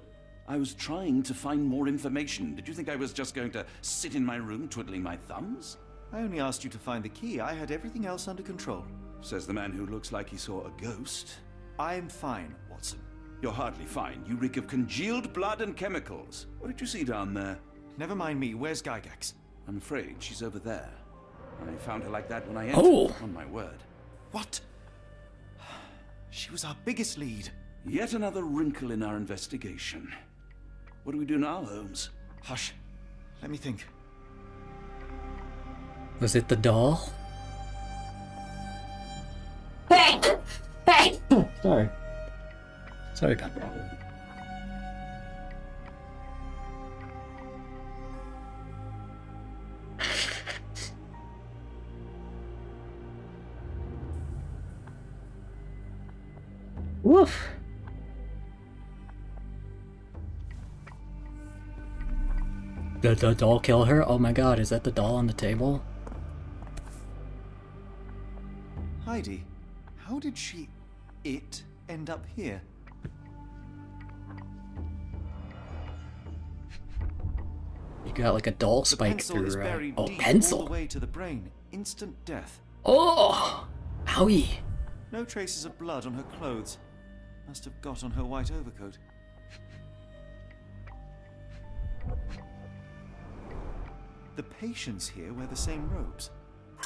I was trying to find more information. Did you think I was just going to sit in my room twiddling my thumbs? I only asked you to find the key. I had everything else under control. Says the man who looks like he saw a ghost. I'm fine, Watson. You're hardly fine. You reek of congealed blood and chemicals. What did you see down there? Never mind me. Where's Gygax? I'm afraid she's over there. I found her like that when I entered. Oh! On my word. What? She was our biggest lead. Yet another wrinkle in our investigation. What do we do now, Holmes? Hush. Let me think. Was it the doll? Hey! Hey! Sorry. Sorry about that. Woof. Did the doll kill her? Oh my god, is that the doll on the table? Heidi, how did it end up here? You got like a doll The spike pencil through is her eye. buried Oh, deep pencil! all the way to the brain. Instant death. Oh! Owie! No traces of blood on her clothes. Must have got on her white overcoat. The patients here wear the same robes.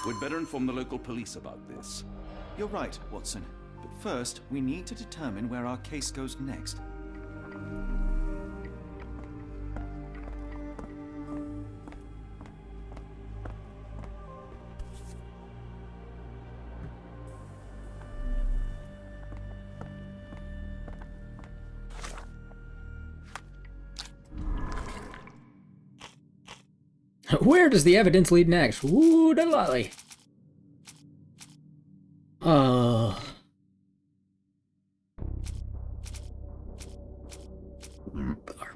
We'd better inform the local police about this. You're right, Watson. But first, we need to determine where our case goes next. Where does the evidence lead next? Ooh, lolly. Our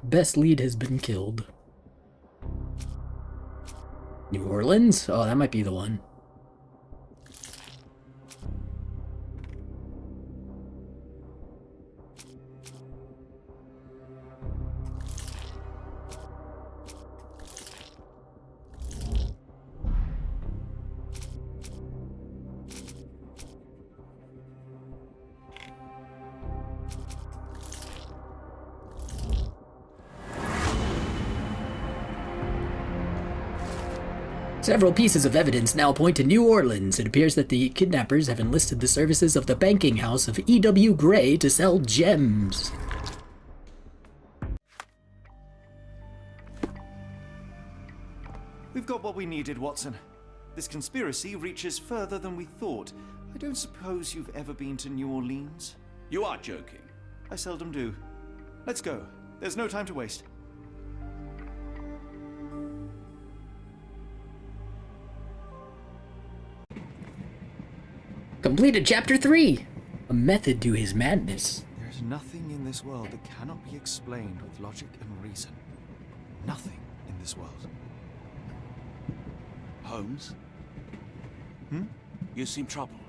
best lead has been killed. New Orleans? Oh, that might be the one. Several pieces of evidence now point to New Orleans. It appears that the kidnappers have enlisted the services of the banking house of E.W. Gray to sell gems. We've got what we needed, Watson. This conspiracy reaches further than we thought. I don't suppose you've ever been to New Orleans? You are joking. I seldom do. Let's go. There's no time to waste. Completed Chapter 3! A method to his madness. There is nothing in this world that cannot be explained with logic and reason. Nothing in this world. Holmes? Hmm? You seem troubled.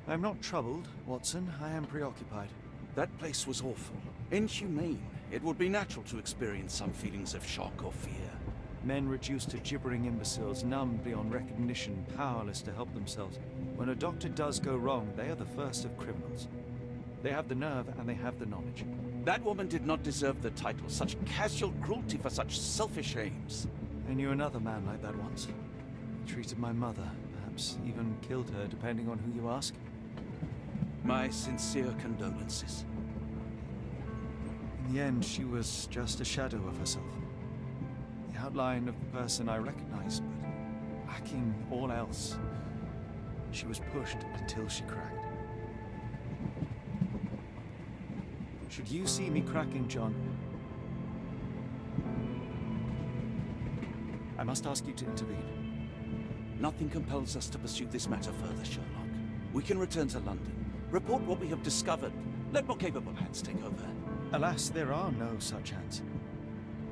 I'm not troubled, Watson. I am preoccupied. That place was awful. Inhumane. It would be natural to experience some feelings of shock or fear. Men reduced to gibbering imbeciles, numbed beyond recognition, powerless to help themselves. When a doctor does go wrong, they are the first of criminals. They have the nerve and they have the knowledge. That woman did not deserve the title. Such casual cruelty for such selfish aims. I knew another man like that once. He treated my mother, perhaps even killed her, depending on who you ask. My sincere condolences. In the end, she was just a shadow of herself. The outline of the person I recognized, but lacking all else. She was pushed until she cracked. Should you see me cracking, John, I must ask you to intervene. Nothing compels us to pursue this matter further, Sherlock. We can return to London, report what we have discovered. Let more capable hands take over. Alas, there are no such hands.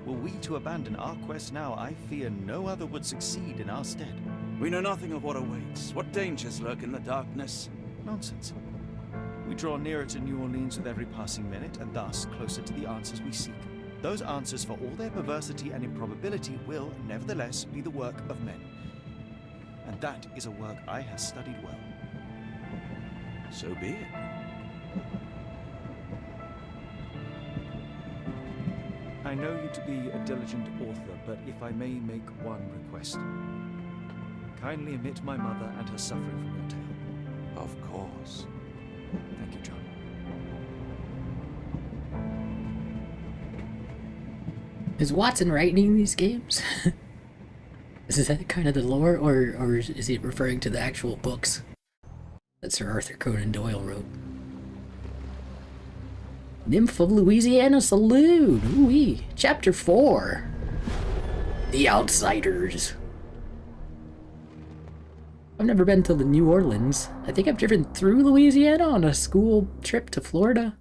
Were we to abandon our quest now, I fear no other would succeed in our stead. We know nothing of what awaits. What dangers lurk in the darkness? Nonsense. We draw nearer to New Orleans with every passing minute, and thus closer to the answers we seek. Those answers, for all their perversity and improbability, will, nevertheless, be the work of men. And that is a work I have studied well. So be it. I know you to be a diligent author, but if I may make one request. Kindly omit my mother and her suffering from your tale. Of course. Thank you, John. Is Watson writing these games? Is that kind of the lore, or is he referring to the actual books that Sir Arthur Conan Doyle wrote? Nymph of Louisiana Saloon! Ooh-wee. Chapter 4. The Outsiders. I've never been to the New Orleans. I think I've driven through Louisiana on a school trip to Florida.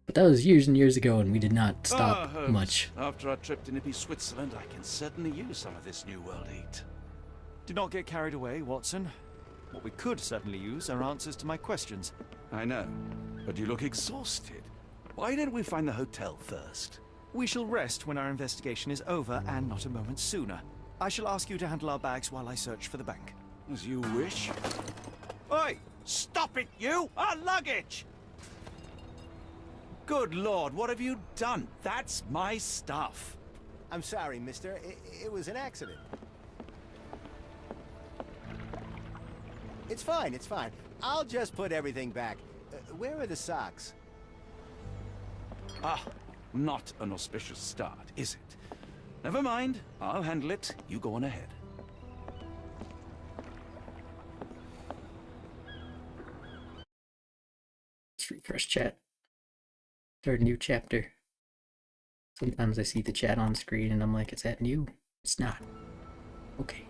But that was years and years ago, and we did not stop Holmes, much. After our trip to nippy Switzerland, I can certainly use some of this New World eat. Do not get carried away, Watson. What we could certainly use are answers to my questions. I know, but you look exhausted. Why didn't we find the hotel first? We shall rest when our investigation is over, and not a moment sooner. I shall ask you to handle our bags while I search for the bank. As you wish. Oi! Stop it, you! Our luggage! Good Lord, what have you done? That's my stuff. I'm sorry, mister. It was an accident. It's fine, it's fine. I'll just put everything back. Where are the socks? Ah, not an auspicious start, is it? Never mind, I'll handle it. You go on ahead. Let's refresh chat. Start a new chapter. Sometimes I see the chat on screen and I'm like, is that new? It's not. Okay.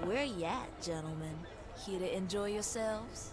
Where you at, gentlemen? Here to enjoy yourselves?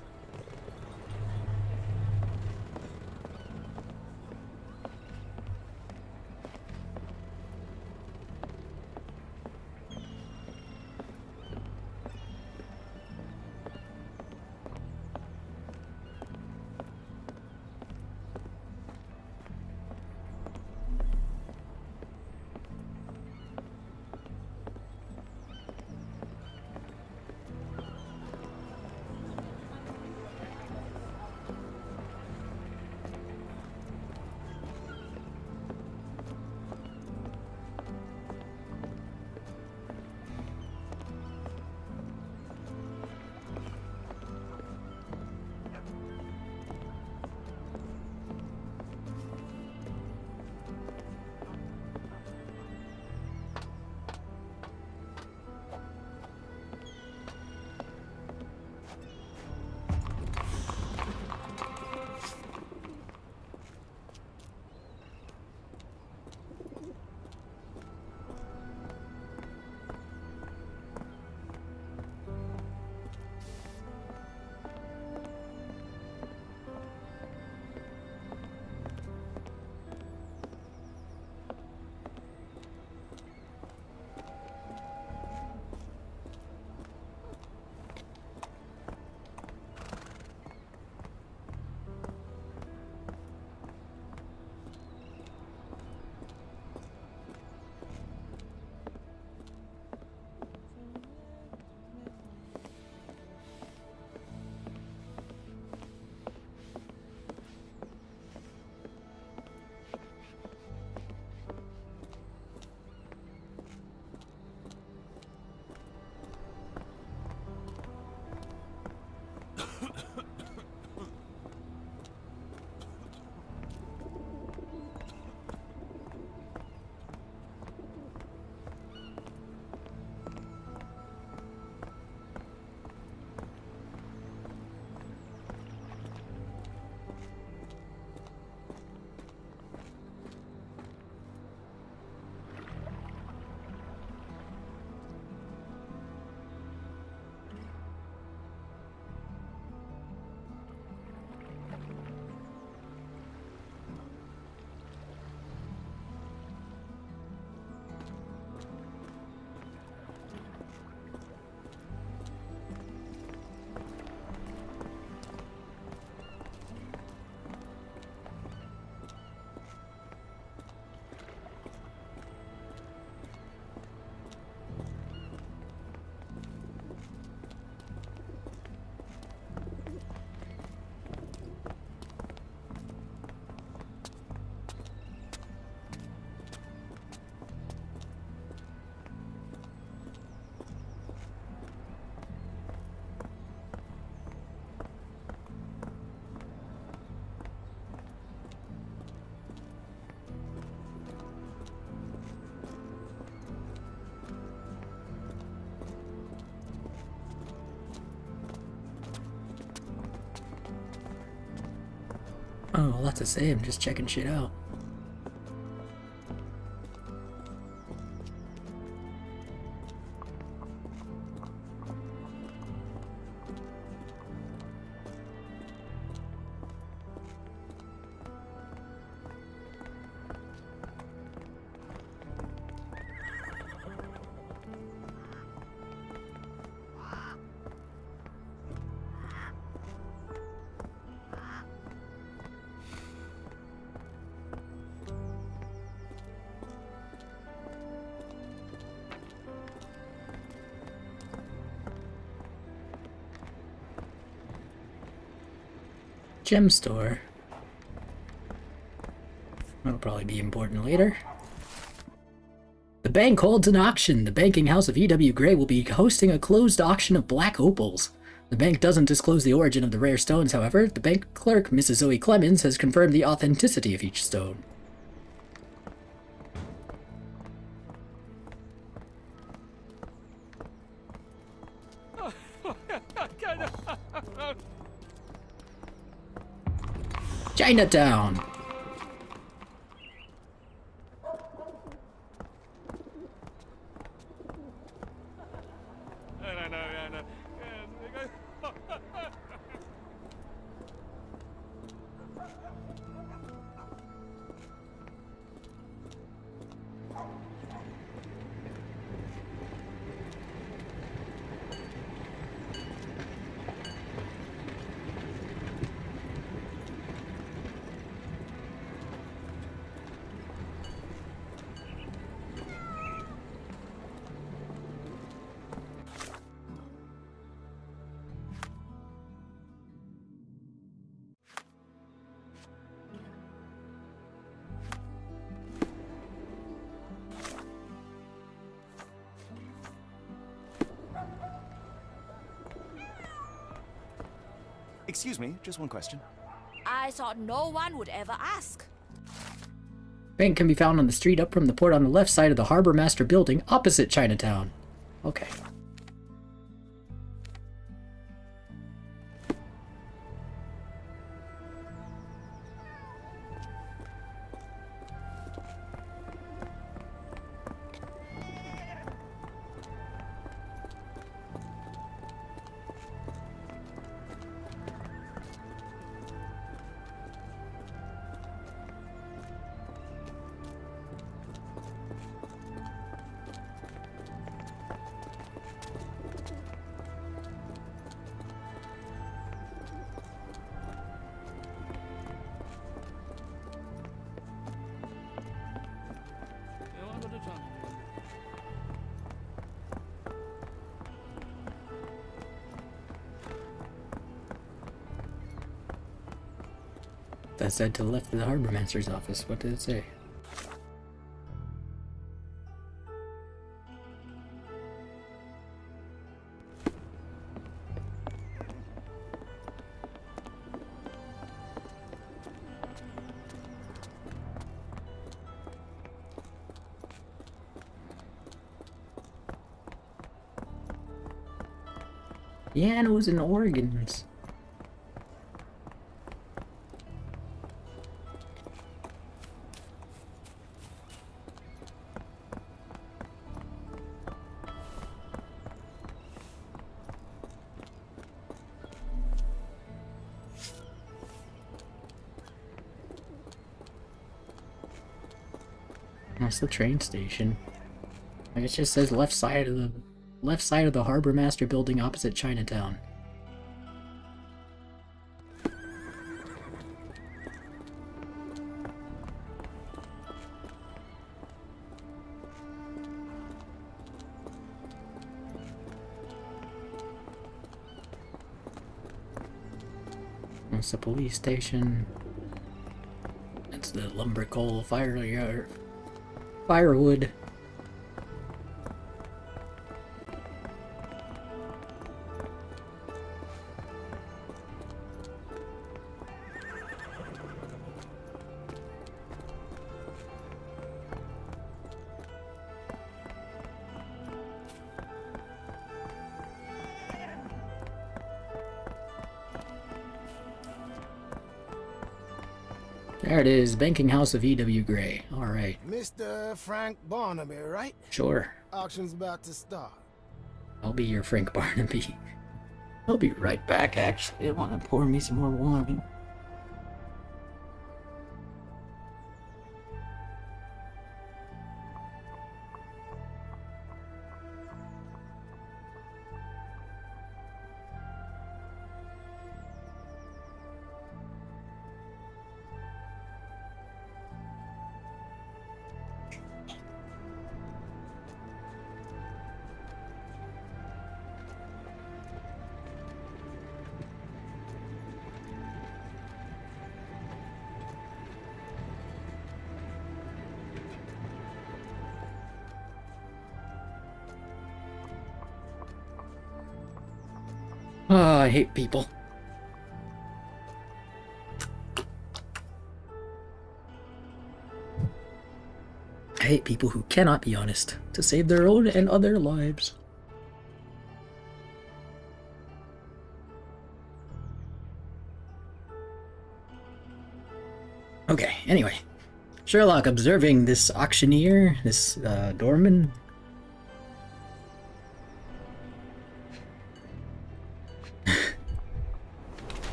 Oh, a lot to say. I'm just checking shit out. Gem store. That'll probably be important later. The bank holds an auction. The banking house of E.W. Gray will be hosting a closed auction of black opals. The bank doesn't disclose the origin of the rare stones, however. The bank clerk, Mrs. Zoe Clemens, has confirmed the authenticity of each stone. Chinatown! Excuse me, just one question. I thought no one would ever ask. Bank can be found on the street up from the port on the left side of the Harbor Master building opposite Chinatown. Okay. That said to the left of the Harbor Master's office. What did it say? Pianos and organs. That's the train station. Like, it just says left side of the Harbor Master building opposite Chinatown. That's the police station. That's the lumber coal firewood. There it is, Banking House of E.W. Gray. Alright. Mr. Frank Barnaby, right? Sure. Auction's about to start. I'll be your Frank Barnaby. I'll be right back, actually. I want to pour me some more wine. Oh, I hate people. I hate people who cannot be honest to save their own and other lives. Okay, anyway. Sherlock observing this auctioneer, this doorman.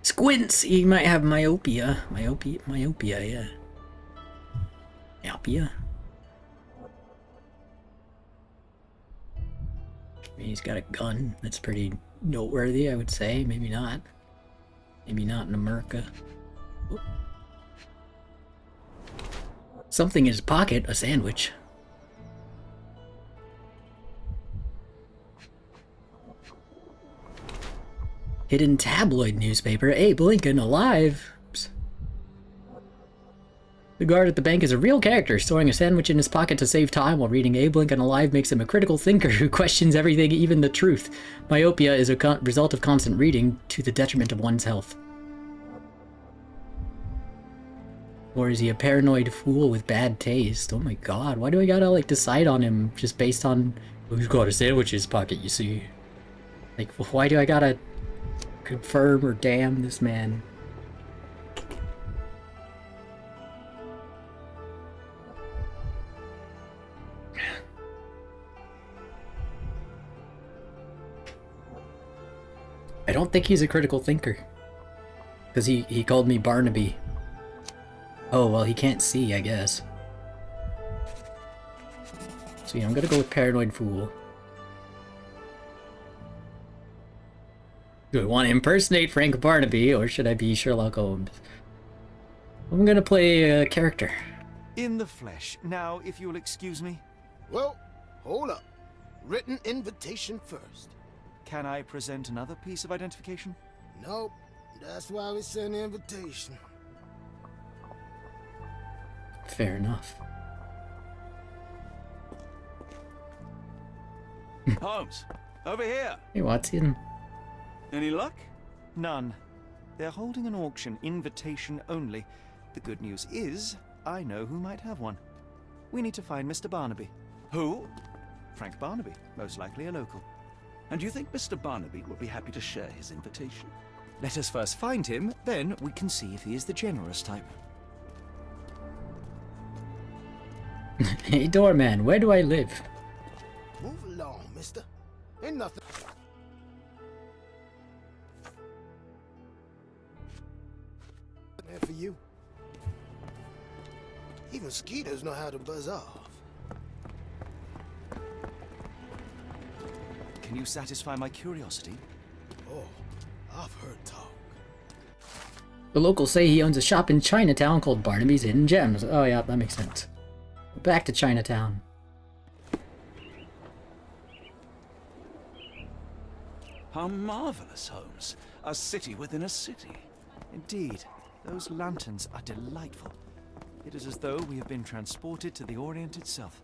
Squints! He might have myopia. Myopia, yeah. Myopia? He's got a gun. That's pretty noteworthy, I would say. Maybe not. Maybe not in America. Oop. Something in his pocket. A sandwich. Hidden tabloid newspaper. Abe Lincoln alive. Oops. The guard at the bank is a real character. Storing a sandwich in his pocket to save time while reading Abe Lincoln alive makes him a critical thinker who questions everything, even the truth. Myopia is a result of constant reading to the detriment of one's health. Or is he a paranoid fool with bad taste? Oh my god, why do I gotta like decide on him just based on who's got a sandwich in his pocket, you see? Like, why do I gotta confirm or damn this man? I don't think he's a critical thinker. Because he called me Barnaby. Oh, well, he can't see, I guess. So yeah, I'm gonna go with Paranoid Fool. Do I want to impersonate Frank Barnaby, or should I be Sherlock Holmes? I'm gonna play a character. In the flesh. Now, if you'll excuse me. Well, hold up. Written invitation first. Can I present another piece of identification? Nope. That's why we send the invitation. Fair enough. Holmes, over here. Hey, Watson. Any luck? None. They're holding an auction, invitation only. The good news is, I know who might have one. We need to find Mr. Barnaby. Who? Frank Barnaby, most likely a local. And you think Mr. Barnaby will be happy to share his invitation? Let us first find him, then we can see if he is the generous type. Hey, doorman, where do I live? Move along, mister. Ain't nothing. There for you. Even mosquitoes know how to buzz off. Can you satisfy my curiosity? Oh, I've heard talk. The locals say he owns a shop in Chinatown called Barnaby's Hidden Gems. Oh yeah, that makes sense. Back to Chinatown. How marvelous, Holmes. A city within a city. Indeed. Those lanterns are delightful. It is as though we have been transported to the Orient itself.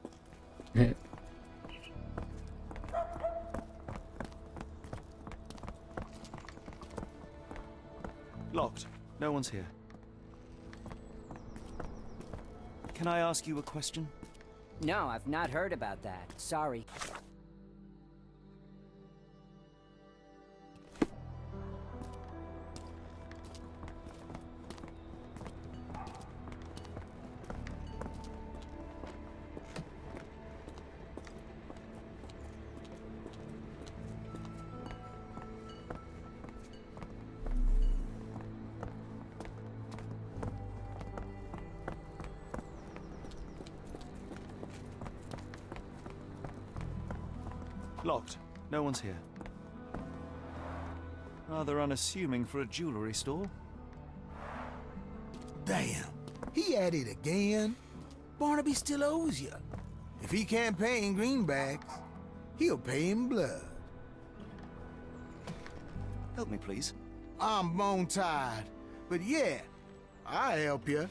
Locked. No one's here. Can I ask you a question? No, I've not heard about that. Sorry. Locked. No one's here. Rather unassuming for a jewelry store. Damn, he at it again. Barnaby still owes you. If he can't pay in greenbacks, he'll pay in blood. Help me, please. I'm bone-tied, but yeah, I'll help you.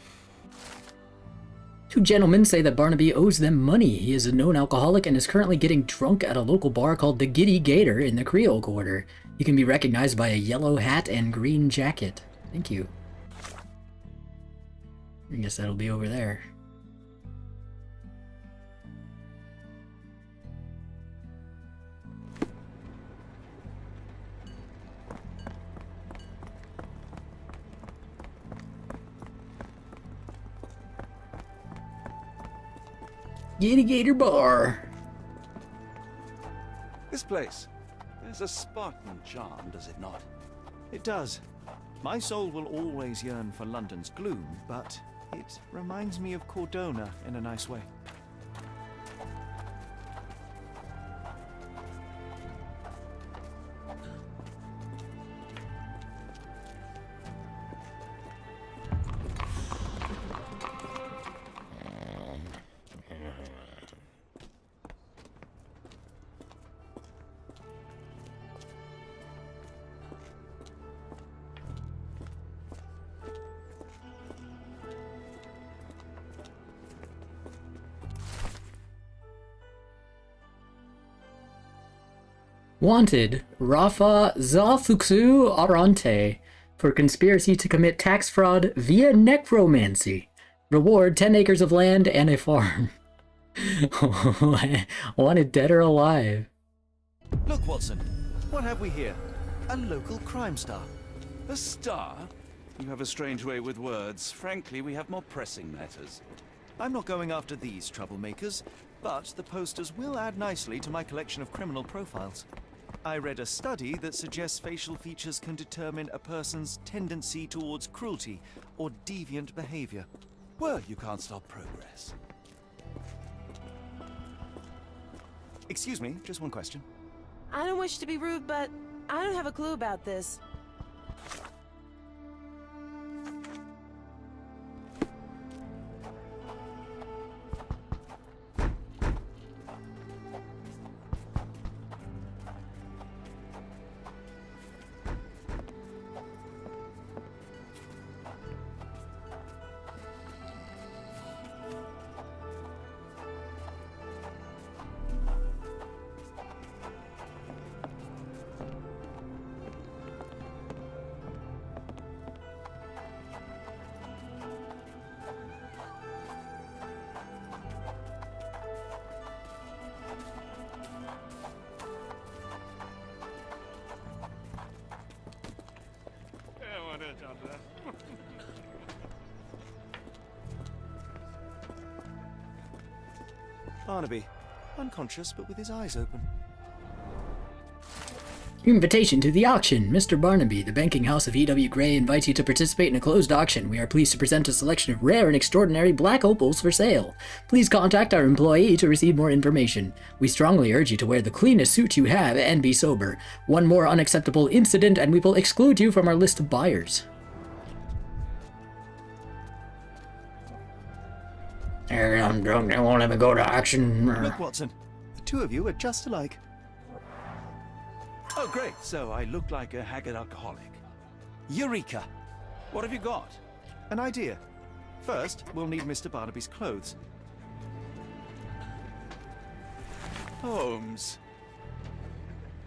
Two gentlemen say that Barnaby owes them money. He is a known alcoholic and is currently getting drunk at a local bar called the Giddy Gator in the Creole Quarter. He can be recognized by a yellow hat and green jacket. Thank you. I guess that'll be over there. Giddy Gator Bar. This place. There's a Spartan charm, does it not? It does. My soul will always yearn for London's gloom, but it reminds me of Cordona in a nice way. Wanted, Rafa Zalfuxu Arante, for conspiracy to commit tax fraud via necromancy. Reward 10 acres of land and a farm. Wanted dead or alive. Look, Watson. What have we here? A local crime star. A star? You have a strange way with words. Frankly, we have more pressing matters. I'm not going after these troublemakers, but the posters will add nicely to my collection of criminal profiles. I read a study that suggests facial features can determine a person's tendency towards cruelty or deviant behavior. Well, you can't stop progress. Excuse me, just one question. I don't wish to be rude, but I don't have a clue about this. Barnaby, unconscious but with his eyes open. Invitation to the auction. Mr. Barnaby, the banking house of E.W. Gray, invites you to participate in a closed auction. We are pleased to present a selection of rare and extraordinary black opals for sale. Please contact our employee to receive more information. We strongly urge you to wear the cleanest suit you have and be sober. One more unacceptable incident and we will exclude you from our list of buyers. I'm drunk, they won't let me go to auction. Look, Watson, the two of you are just alike. Oh, great. So I look like a haggard alcoholic. Eureka! What have you got? An idea. First, we'll need Mr. Barnaby's clothes. Holmes.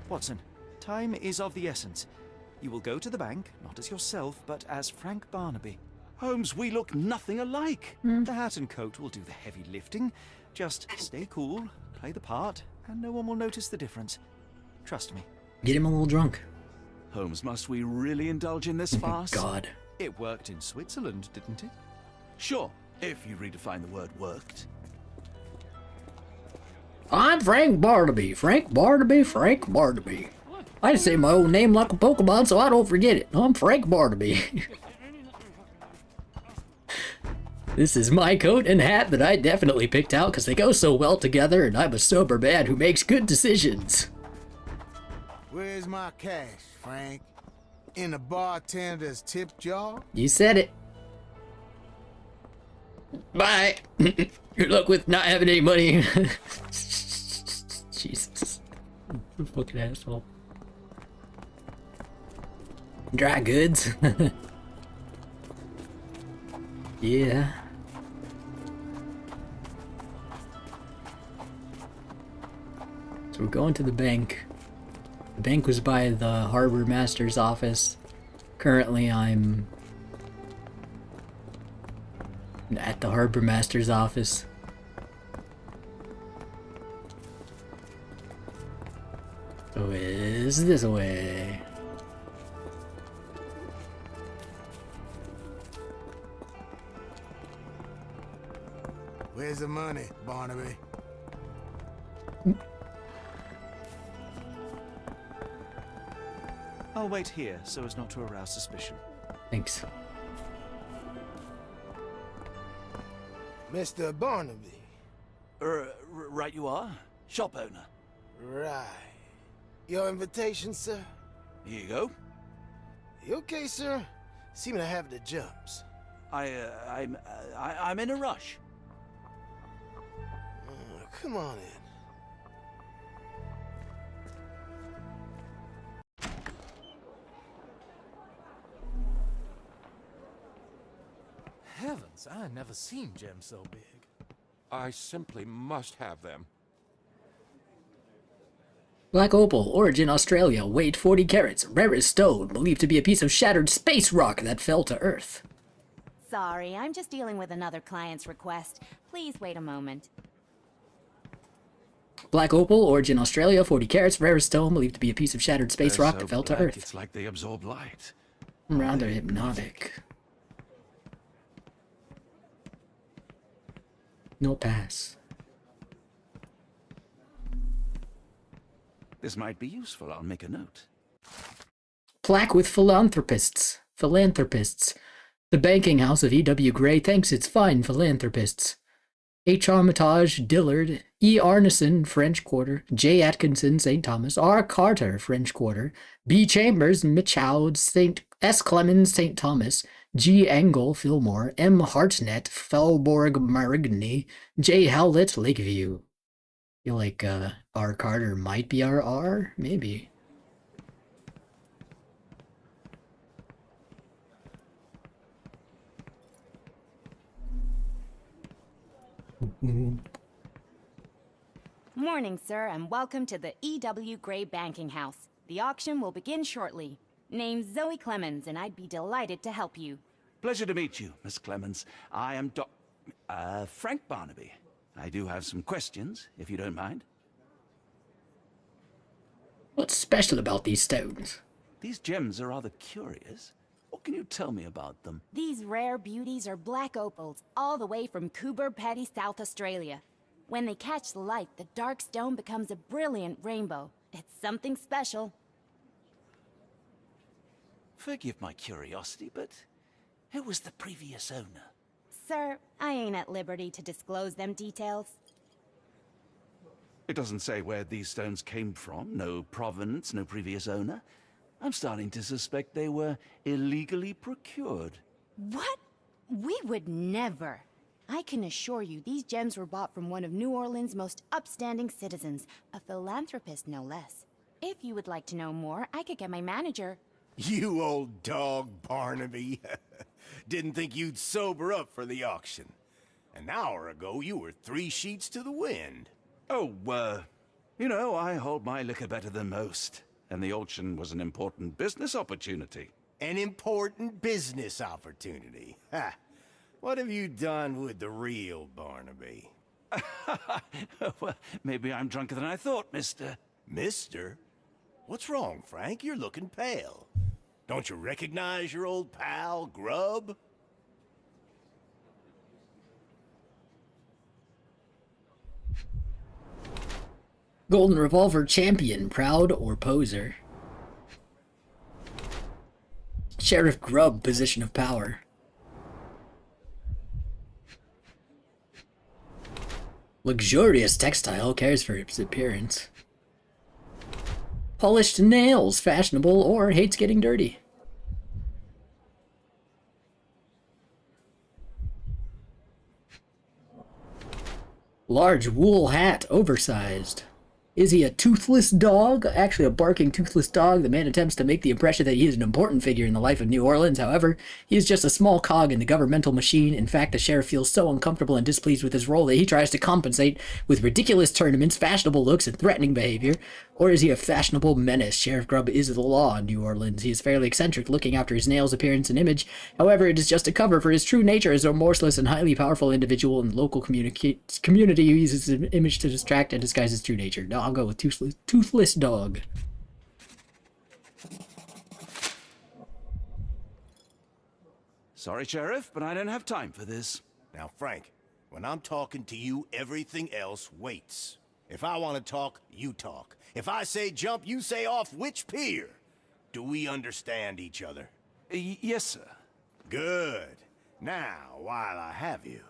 Watson, time is of the essence. You will go to the bank, not as yourself, but as Frank Barnaby. Holmes, we look nothing alike. The hat and coat will do the heavy lifting. Just stay cool, play the part, and no one will notice the difference. Trust me. Get him a little drunk. Holmes, must we really indulge in this farce? God. It worked in Switzerland, didn't it? Sure, if you redefine the word worked. I'm Frank Barnaby. Frank Barnaby, Frank Barnaby. I say my own name like a Pokemon so I don't forget it. I'm Frank Barnaby. This is my coat and hat that I definitely picked out because they go so well together and I'm a sober man who makes good decisions. Where's my cash, Frank? In the bartender's tip jar? You said it. Bye. Good luck with not having any money. Jesus. Fucking asshole. Dry goods. Yeah. So we're going to the bank. The bank was by the harbor master's office. Currently I'm at the harbor master's office. So is this way? Where's the money, Barnaby? I'll wait here so as not to arouse suspicion. Thanks. Mr. Barnaby. Right you are. Shop owner. Right. Your invitation, sir? Here you go. You okay, sir? Seem to have the jumps. I'm in a rush. Come on in. Heavens, I never seen gems so big. I simply must have them. Black opal, origin Australia, weight 40 carats, rarest stone, believed to be a piece of shattered space rock that fell to Earth. Sorry, I'm just dealing with another client's request. Please wait a moment. Black opal, origin Australia, 40 carats, rarest stone, believed to be a piece of shattered space rock that fell to Earth. It's like they absorb light. Rather hypnotic. No pass. This might be useful. I'll make a note. Plaque with philanthropists. Philanthropists. The banking house of E.W. Gray thanks its fine philanthropists. H. Armitage Dillard, E. Arneson, French Quarter, J. Atkinson, St. Thomas, R. Carter, French Quarter, B. Chambers, Mitchoud, St. S. Clemens, St. Thomas, G. Angle, Fillmore, M. Hartnett, Felborg, Marigny, J. Howlett, Lakeview. I feel like R. Carter might be our R? Maybe. Morning, sir, and welcome to the E.W. Gray Banking House. The auction will begin shortly. Name's Zoe Clemens, and I'd be delighted to help you. Pleasure to meet you, Miss Clemens. I am Frank Barnaby. I do have some questions, if you don't mind. What's special about these stones? These gems are rather curious. What can you tell me about them? These rare beauties are black opals, all the way from Coober Pedy, South Australia. When they catch the light, the dark stone becomes a brilliant rainbow. It's something special. Forgive my curiosity, but who was the previous owner? Sir, I ain't at liberty to disclose them details. It doesn't say where these stones came from. No provenance, no previous owner. I'm starting to suspect they were illegally procured. What? We would never. I can assure you these gems were bought from one of New Orleans' most upstanding citizens, a philanthropist no less. If you would like to know more, I could get my manager. You old dog, Barnaby. Didn't think you'd sober up for the auction. An hour ago, you were 3 sheets to the wind. Oh, you know, I hold my liquor better than most. And the auction was an important business opportunity. An important business opportunity? Ha! What have you done with the real Barnaby? Well, maybe I'm drunker than I thought, mister. Mister? What's wrong, Frank? You're looking pale. Don't you recognize your old pal, Grubb? Golden Revolver champion, proud or poser? Sheriff Grubb, position of power. Luxurious textile, cares for its appearance. Polished nails, fashionable, or hates getting dirty. Large wool hat, oversized. Is he a toothless dog? Actually a barking toothless dog. The man attempts to make the impression that he is an important figure in the life of New Orleans. However, he is just a small cog in the governmental machine. In fact, the sheriff feels so uncomfortable and displeased with his role that he tries to compensate with ridiculous tournaments, fashionable looks, and threatening behavior. Or is he a fashionable menace? Sheriff Grubb is the law in New Orleans. He is fairly eccentric, looking after his nails, appearance, and image. However, it is just a cover for his true nature as a remorseless and highly powerful individual in the local community who uses his image to distract and disguise his true nature. No, I'll go with toothless dog. Sorry, Sheriff, but I don't have time for this. Now, Frank, when I'm talking to you, everything else waits. If I want to talk, you talk. If I say jump, you say off which pier. Do we understand each other? Yes, sir. Good. Now, while I have you,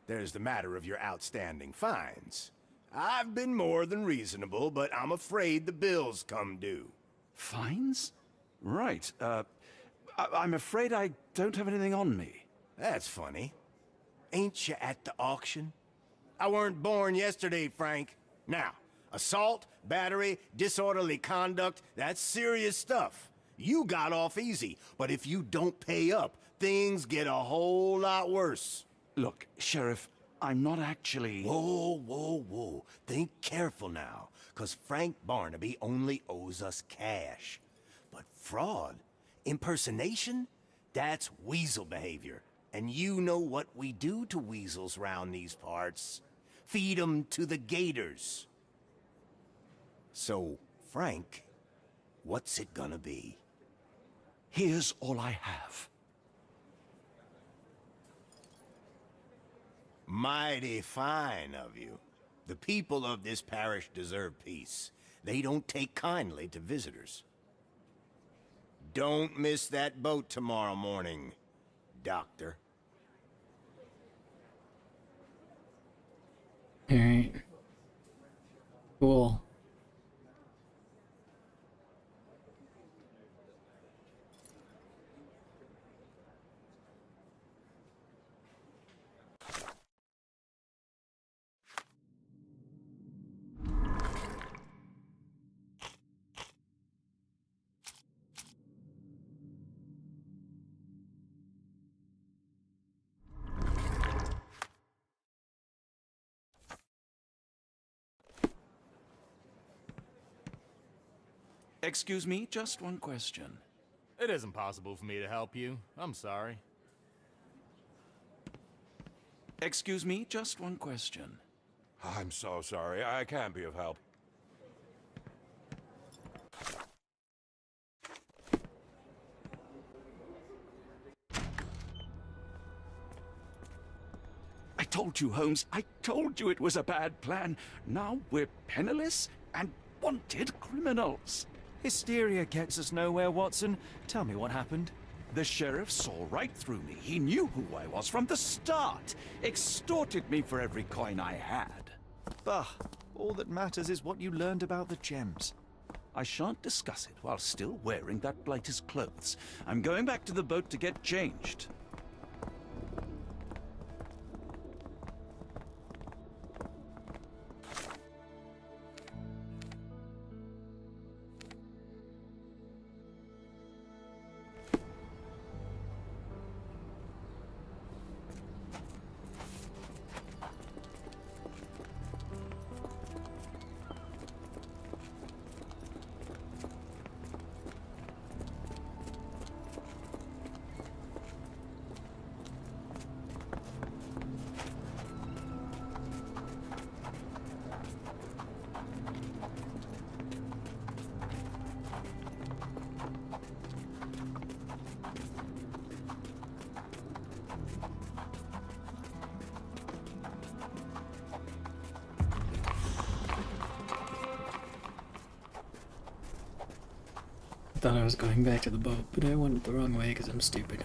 there's the matter of your outstanding fines. I've been more than reasonable, but I'm afraid the bills come due. Fines? Right. I'm afraid I don't have anything on me. That's funny. Ain't you at the auction? I weren't born yesterday, Frank. Now, assault, battery, disorderly conduct, that's serious stuff. You got off easy, but if you don't pay up, things get a whole lot worse. Look, Sheriff, I'm not actually... Whoa, whoa, whoa. Think careful now, 'cause Frank Barnaby only owes us cash. But fraud, impersonation, that's weasel behavior. And you know what we do to weasels round these parts. Feed 'em to the gators. So, Frank, what's it gonna be? Here's all I have. Mighty fine of you. The people of this parish deserve peace. They don't take kindly to visitors. Don't miss that boat tomorrow morning, Doctor. Alright. Cool. Excuse me, just one question. It isn't possible for me to help you. I'm sorry. Excuse me, just one question. I'm so sorry. I can't be of help. I told you, Holmes. I told you it was a bad plan. Now we're penniless and wanted criminals. Hysteria gets us nowhere, Watson. Tell me what happened. The sheriff saw right through me. He knew who I was from the start. Extorted me for every coin I had. Bah, all that matters is what you learned about the gems. I shan't discuss it while still wearing that blighter's clothes. I'm going back to the boat to get changed. I thought I was going back to the boat, but I went the wrong way because I'm stupid.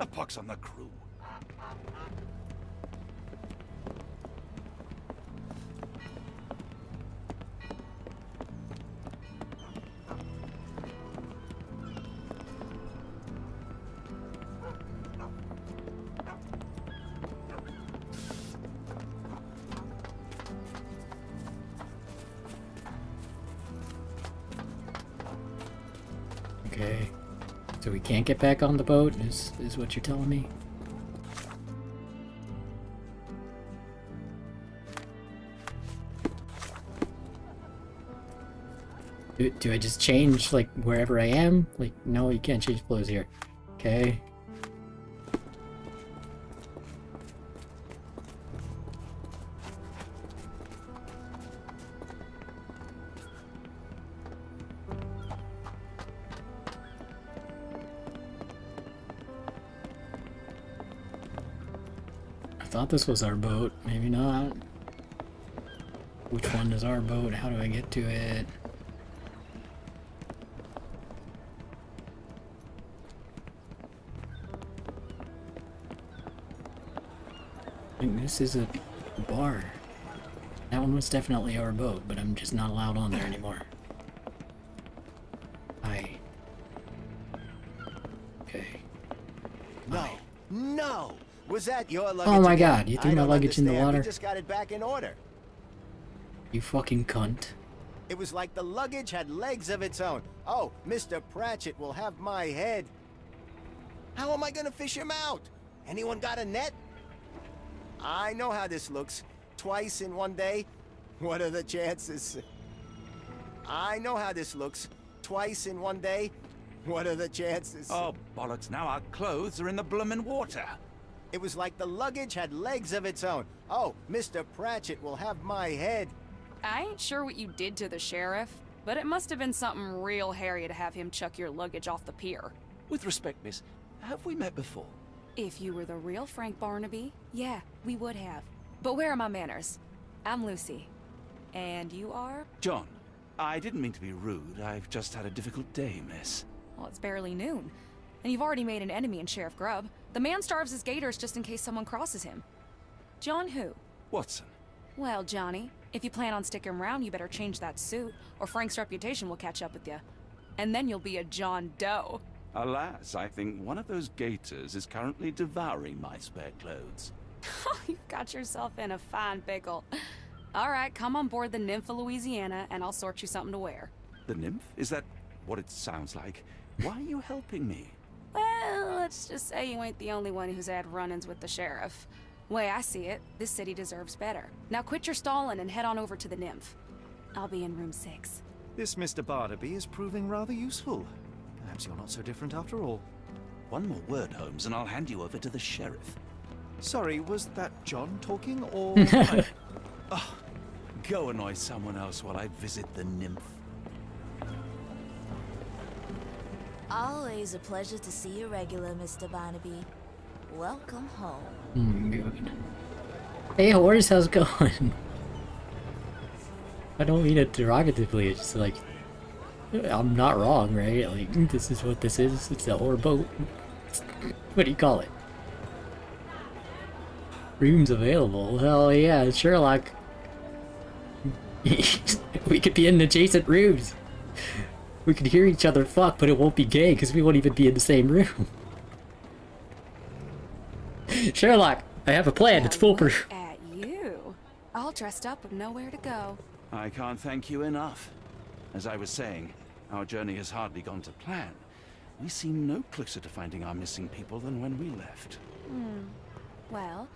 A pox on the crew. Okay. So we can't get back on the boat, is what you're telling me? Do I just change, like, wherever I am? Like, no, you can't change clothes here. Okay. I thought this was our boat. Maybe not. Which one is our boat? How do I get to it? I think this is a bar. That one was definitely our boat, but I'm just not allowed on there anymore. Okay. No. No! Was that your luggage? Oh my again? god, you threw I my don't luggage in the understand. water? We just got it back in order. You fucking cunt. It was like the luggage had legs of its own. Oh, Mr. Pratchett will have my head. How am I gonna fish him out? Anyone got a net? I know how this looks. Twice in one day? What are the chances? I know how this looks. Twice in one day? What are the chances? Oh, bollocks, now our clothes are in the bloomin' water. It was like the luggage had legs of its own. Oh, Mr. Pratchett will have my head. I ain't sure what you did to the sheriff, but it must have been something real hairy to have him chuck your luggage off the pier. With respect, miss, have we met before? If you were the real Frank Barnaby, yeah, we would have. But where are my manners? I'm Lucy. And you are? John, I didn't mean to be rude. I've just had a difficult day, miss. Well, it's barely noon. And you've already made an enemy in Sheriff Grubb. The man starves his gators just in case someone crosses him. John who? Watson. Well, Johnny, if you plan on sticking around, you better change that suit, or Frank's reputation will catch up with you. And then you'll be a John Doe. Alas, I think one of those gators is currently devouring my spare clothes. You've got yourself in a fine pickle. All right, come on board the Nymph of Louisiana, and I'll sort you something to wear. The nymph? Is that what it sounds like? Why are you helping me? Well, let's just say you ain't the only one who's had run-ins with the sheriff. Way I see it, this city deserves better. Now quit your stalling and head on over to the Nymph. I'll be in room 6. This Mr. Barnaby is proving rather useful. Perhaps you're not so different after all. One more word, Holmes, and I'll hand you over to the sheriff. Sorry, was that John talking, or...? Oh, go annoy someone else while I visit the nymph. Always a pleasure to see you regular, Mr. Barnaby. Welcome home. Good. Hey, horse, how's it going? I don't mean it derogatively, it's just like, I'm not wrong, right? Like, this is what this is. It's a whore boat. What do you call it? Rooms available. Hell yeah, Sherlock. We could be in adjacent rooms. We could hear each other fuck, but it won't be gay because we won't even be in the same room. Sherlock, I have a plan. It's foolproof. At you. All dressed up with nowhere to go. I can't thank you enough. As I was saying, our journey has hardly gone to plan. We seem no closer to finding our missing people than when we left. Well,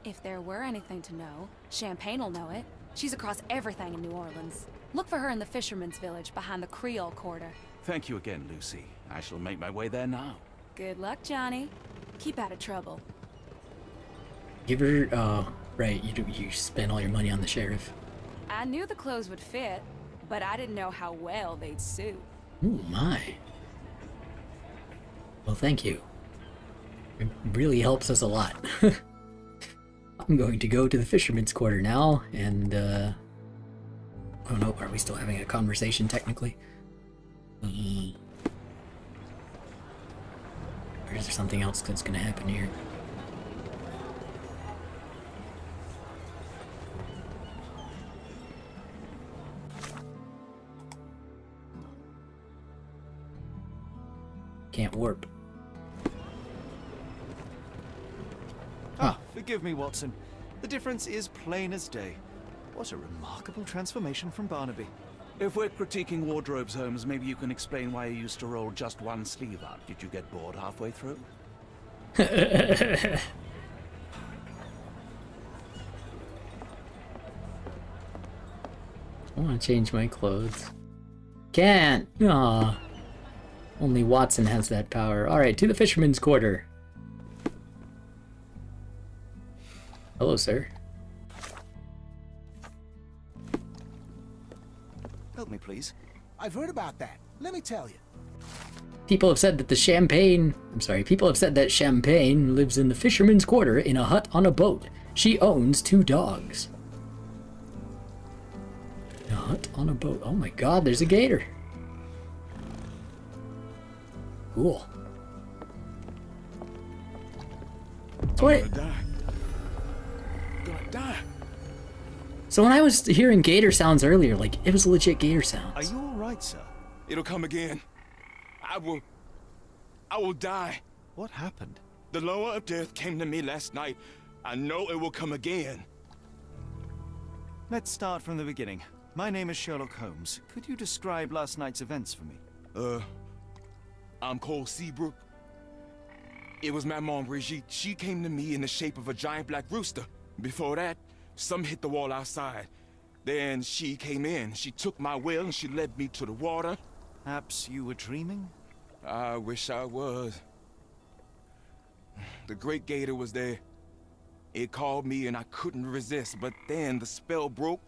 if there were anything to know, Champagne'll know it. She's across everything in New Orleans. Look for her in the fisherman's village behind the Creole Quarter. Thank you again, Lucy. I shall make my way there now. Good luck, Johnny. Keep out of trouble. Give her, right, you spent all your money on the sheriff. I knew the clothes would fit, but I didn't know how well they'd suit. Ooh, my. Well, thank you. It really helps us a lot. I'm going to go to the fisherman's quarter now, and, oh no, are we still having a conversation, technically? We're Or is there something else that's gonna happen here? Can't warp. Ah, forgive me, Watson. The difference is plain as day. What a remarkable transformation from Barnaby. If we're critiquing wardrobes, Holmes, maybe you can explain why you used to roll just one sleeve up. Did you get bored halfway through? I want to change my clothes. Can't! Aww. Only Watson has that power. Alright, to the fisherman's quarter. Hello, sir. Help me, please. I've heard about that. Let me tell you. People have said that people have said that Champagne lives in the fisherman's quarter in a hut on a boat. She owns 2 dogs. A hut on a boat. Oh my god, there's a gator. Cool. So wait. Gonna die. So when I was hearing gator sounds earlier, like, it was legit gator sounds. Are you alright, sir? It'll come again. I will die. What happened? The lower of death came to me last night. I know it will come again. Let's start from the beginning. My name is Sherlock Holmes. Could you describe last night's events for me? I'm Cole Seabrook. It was Maman Brigitte. She came to me in the shape of a giant black rooster. Before that, some hit the wall outside. Then she came in. She took my will and she led me to the water. Perhaps you were dreaming? I wish I was. The great gator was there. It called me and I couldn't resist, but then the spell broke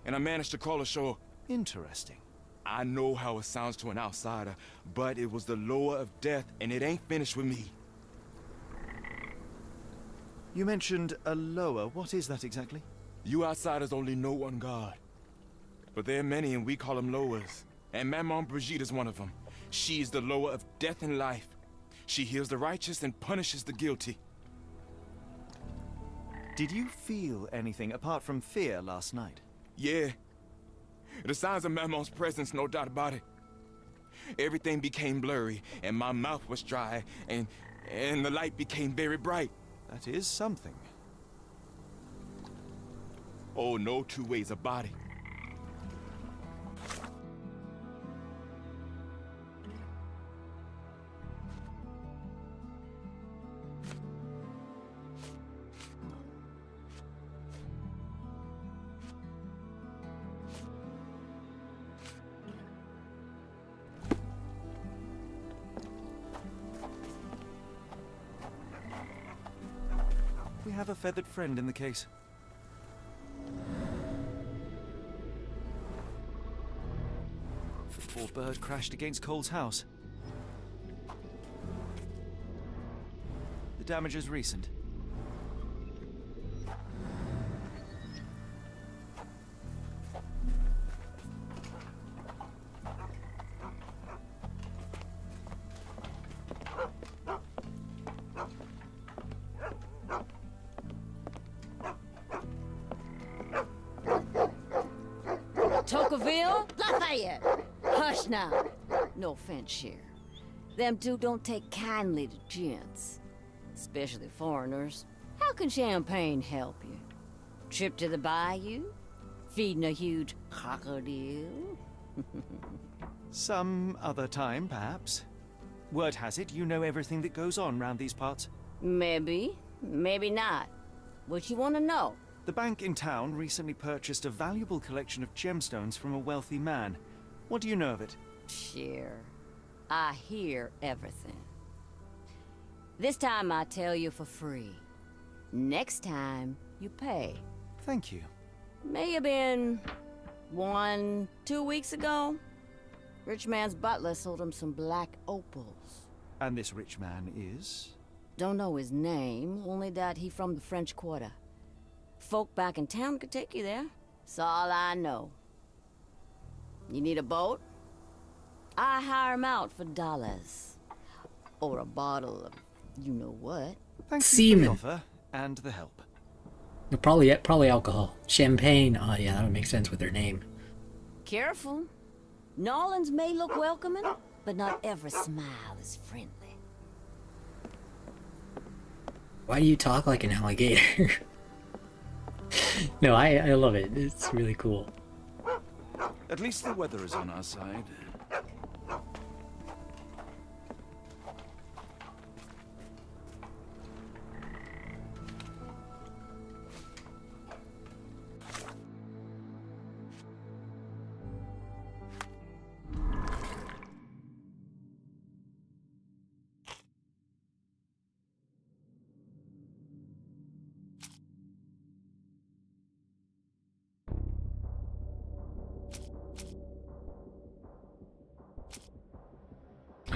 and I managed to crawl ashore. Interesting. I know how it sounds to an outsider, but it was the lower of death and it ain't finished with me. You mentioned a lower. What is that exactly? You outsiders only know one God. But there are many and we call them lowers. And Maman Brigitte is one of them. She is the lower of death and life. She heals the righteous and punishes the guilty. Did you feel anything apart from fear last night? Yeah. The signs of Maman's presence, no doubt about it. Everything became blurry, and my mouth was dry, and the light became very bright. That is something. Oh, no 2 ways about it. We have a feathered friend in the case. The poor bird crashed against Cole's house. The damage is recent. Tocqueville? Lafayette! Hush now. No offense, Cher. Them two don't take kindly to gents. Especially foreigners. How can Champagne help you? Trip to the bayou? Feeding a huge crocodile? Some other time, perhaps. Word has it, you know everything that goes on round these parts. Maybe. Maybe not. What you want to know? The bank in town recently purchased a valuable collection of gemstones from a wealthy man. What do you know of it? Sure. I hear everything. This time I tell you for free. Next time, you pay. Thank you. May have been 1-2 weeks ago. Rich man's butler sold him some black opals. And this rich man is? Don't know his name, only that he from the French Quarter. Folk back in town could take you there. That's all I know. You need a boat? I hire 'em out for dollars. Or a bottle of you-know-what. Thank you for Semen. the offer and the help. No, probably alcohol. Champagne. Oh yeah, that would make sense with their name. Careful. Nolans may look welcoming, but not every smile is friendly. Why do you talk like an alligator? No, I love it. It's really cool. At least the weather is on our side.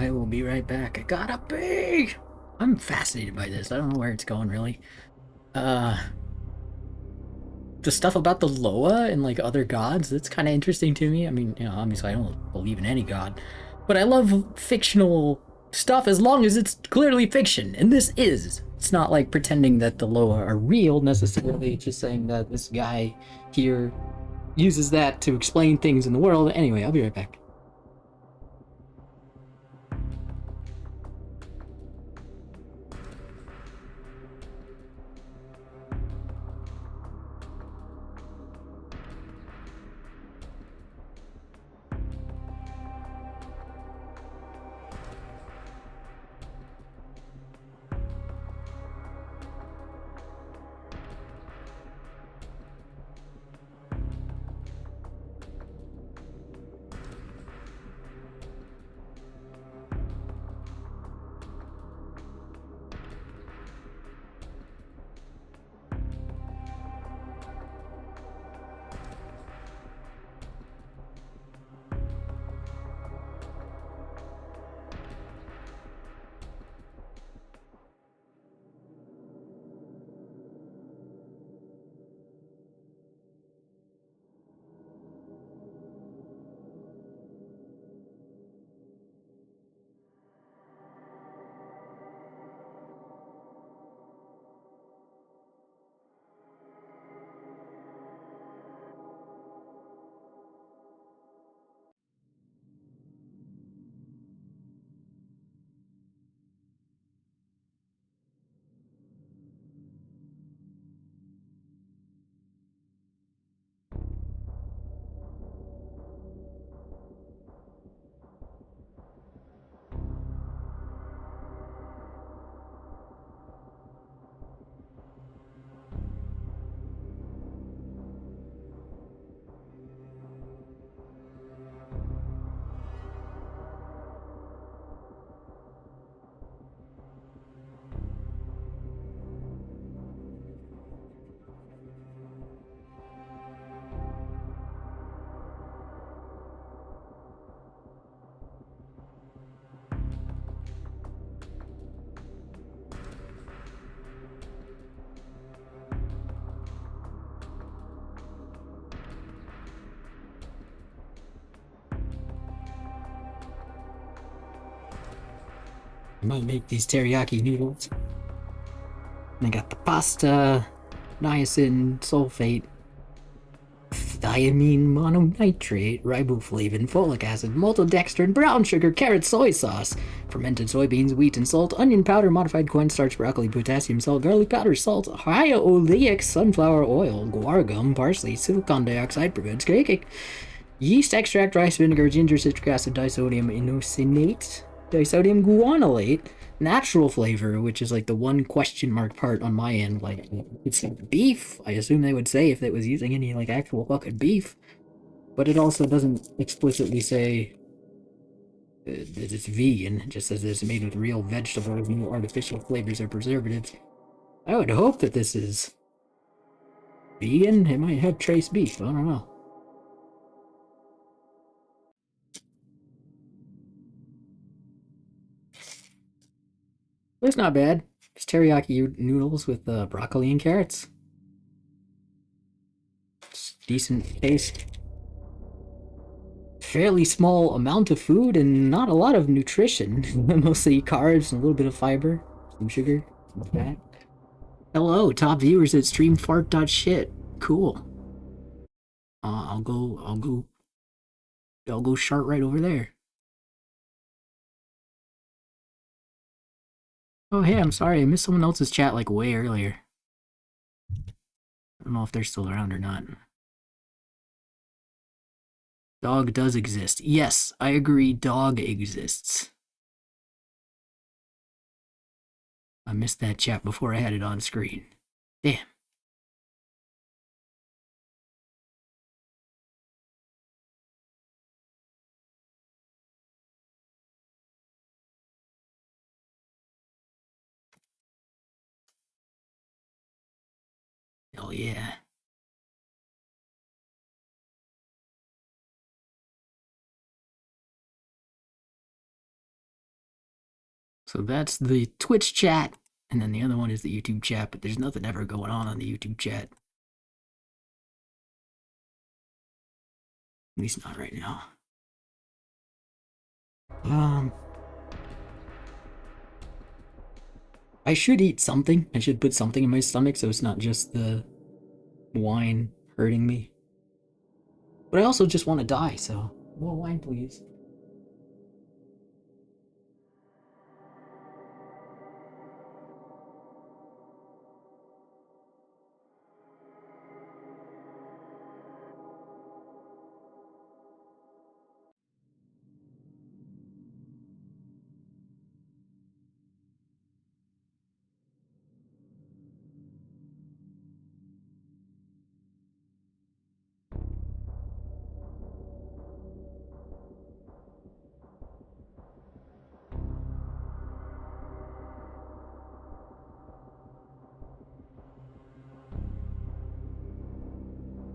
I will be right back. I gotta pee! I'm fascinated by this. I don't know where it's going, really. The stuff about the Loa and, like, other gods, that's kind of interesting to me. I mean, you know, obviously I don't believe in any god. But I love fictional stuff as long as it's clearly fiction. And this is. It's not like pretending that the Loa are real, necessarily. It's just saying that this guy here uses that to explain things in the world. Anyway, I'll be right back. I might make these teriyaki noodles. And I got the pasta, niacin sulfate, thiamine mononitrate, riboflavin, folic acid, maltodextrin, brown sugar, carrot, soy sauce, fermented soybeans, wheat and salt, onion powder, modified cornstarch, broccoli, potassium salt, garlic powder, salt, hyoleic sunflower oil, guar gum, parsley, silicon dioxide, prevents caking, yeast extract, rice vinegar, ginger, citric acid, disodium inosinate, disodium guanylate, natural flavor, which is like the one question mark part on my end. Like, it's like beef, I assume they would say if it was using any like actual fucking beef, but it also doesn't explicitly say that it's vegan. It just says it's made with real vegetables, no artificial flavors or preservatives. I would hope that this is vegan. It might have trace beef, I don't know. It's not bad. It's teriyaki noodles with broccoli and carrots. It's decent taste. fairly small amount of food and not a lot of nutrition. Mostly carbs and a little bit of fiber, some sugar, some fat. Hello, top viewers at streamfart.shit. Cool. I'll go shart right over there. Oh hey, I'm sorry, I missed someone else's chat like way earlier. I don't know if they're still around or not. Dog does exist. Yes, I agree, dog exists. I missed that chat before I had it on screen. Damn. Hell yeah. So that's the Twitch chat, and then the other one is the YouTube chat, but there's nothing ever going on the YouTube chat. At least not right now. I should eat something. I should put something in my stomach so it's not just the wine hurting me. But I also just want to die, so more wine, please.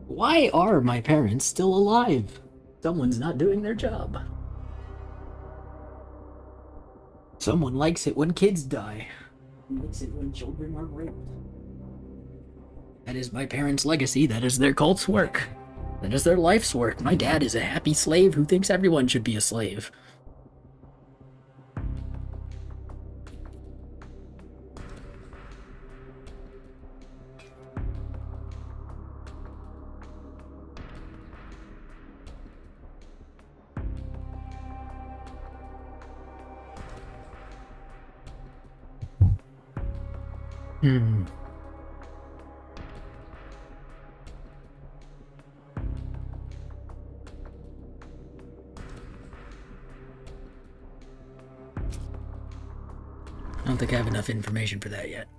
Why are my parents still alive? Someone's not doing their job. Someone likes it when kids die. Likes it when children are raped. That is my parents' legacy. That is their cult's work. That is their life's work. My dad is a happy slave who thinks everyone should be a slave. I don't think I have enough information for that yet.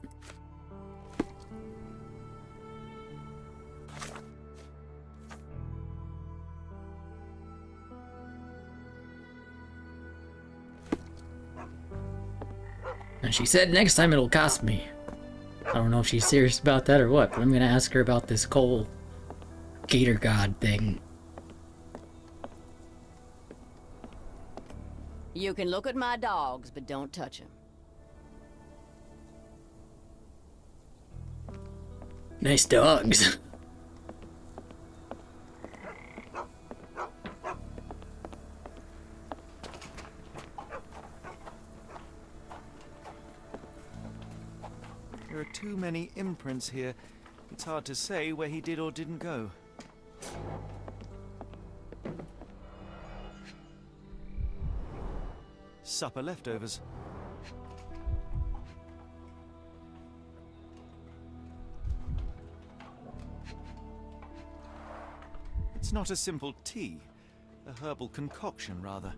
And she said next time it'll cost me. I don't know if she's serious about that or what, but I'm gonna ask her about this coal gator god thing. You can look at my dogs, but don't touch them. Nice dogs. There are too many imprints here. It's hard to say where he did or didn't go. Supper leftovers. It's not a simple tea. A herbal concoction, rather.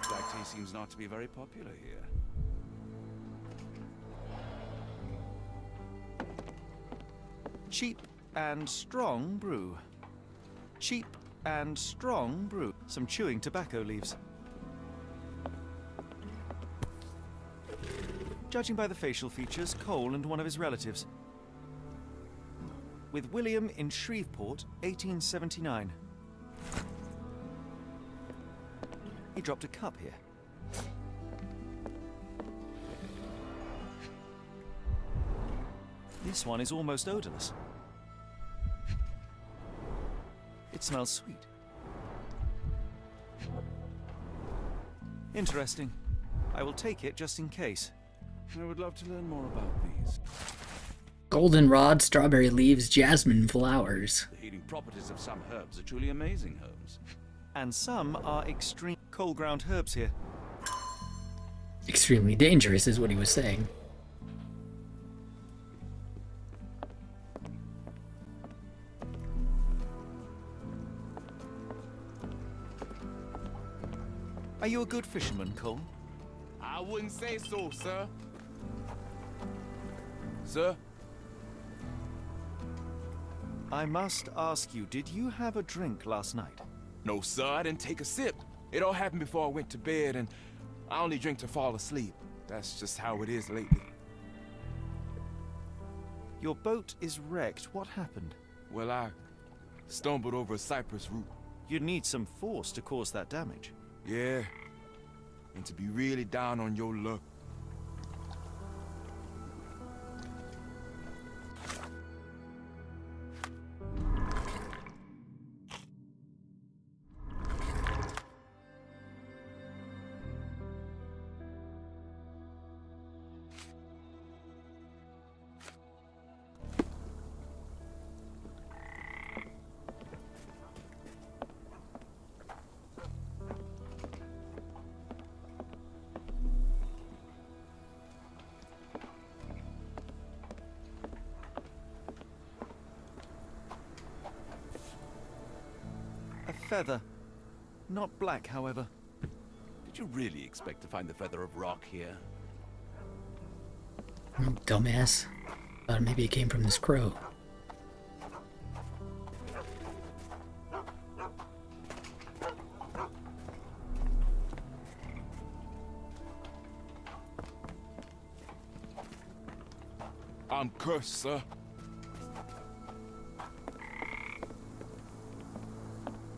Black tea seems not to be very popular here. Cheap and strong brew. Cheap and strong brew. Some chewing tobacco leaves. Judging by the facial features, Cole and one of his relatives. With William in Shreveport, 1879. He dropped a cup here. This one is almost odorless. It smells sweet. Interesting. I will take it just in case. I would love to learn more about these. Goldenrod, strawberry leaves, jasmine flowers. The healing properties of some herbs are truly amazing, Holmes. And some are extreme cold ground herbs here. Extremely dangerous is what he was saying. Are you a good fisherman, Cole? I wouldn't say so, sir. Sir? I must ask you, did you have a drink last night? No, sir, I didn't take a sip. It all happened before I went to bed, and I only drink to fall asleep. That's just how it is lately. Your boat is wrecked. What happened? Well, I stumbled over a cypress root. You'd need some force to cause that damage. Yeah, and to be really down on your luck. Feather. Not black, however. Did you really expect to find the feather of rock here? Oh, dumbass. Thought maybe it came from this crow. I'm cursed, sir.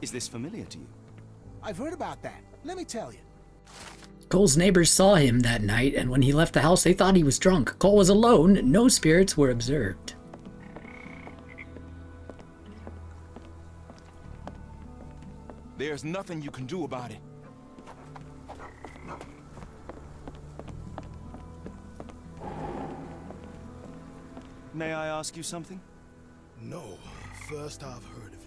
Is this familiar to you? I've heard about that. Let me tell you. Cole's neighbors saw him that night, and when he left the house, they thought he was drunk. Cole was alone. No spirits were observed. There's nothing you can do about it. May I ask you something? No. First I've heard of it.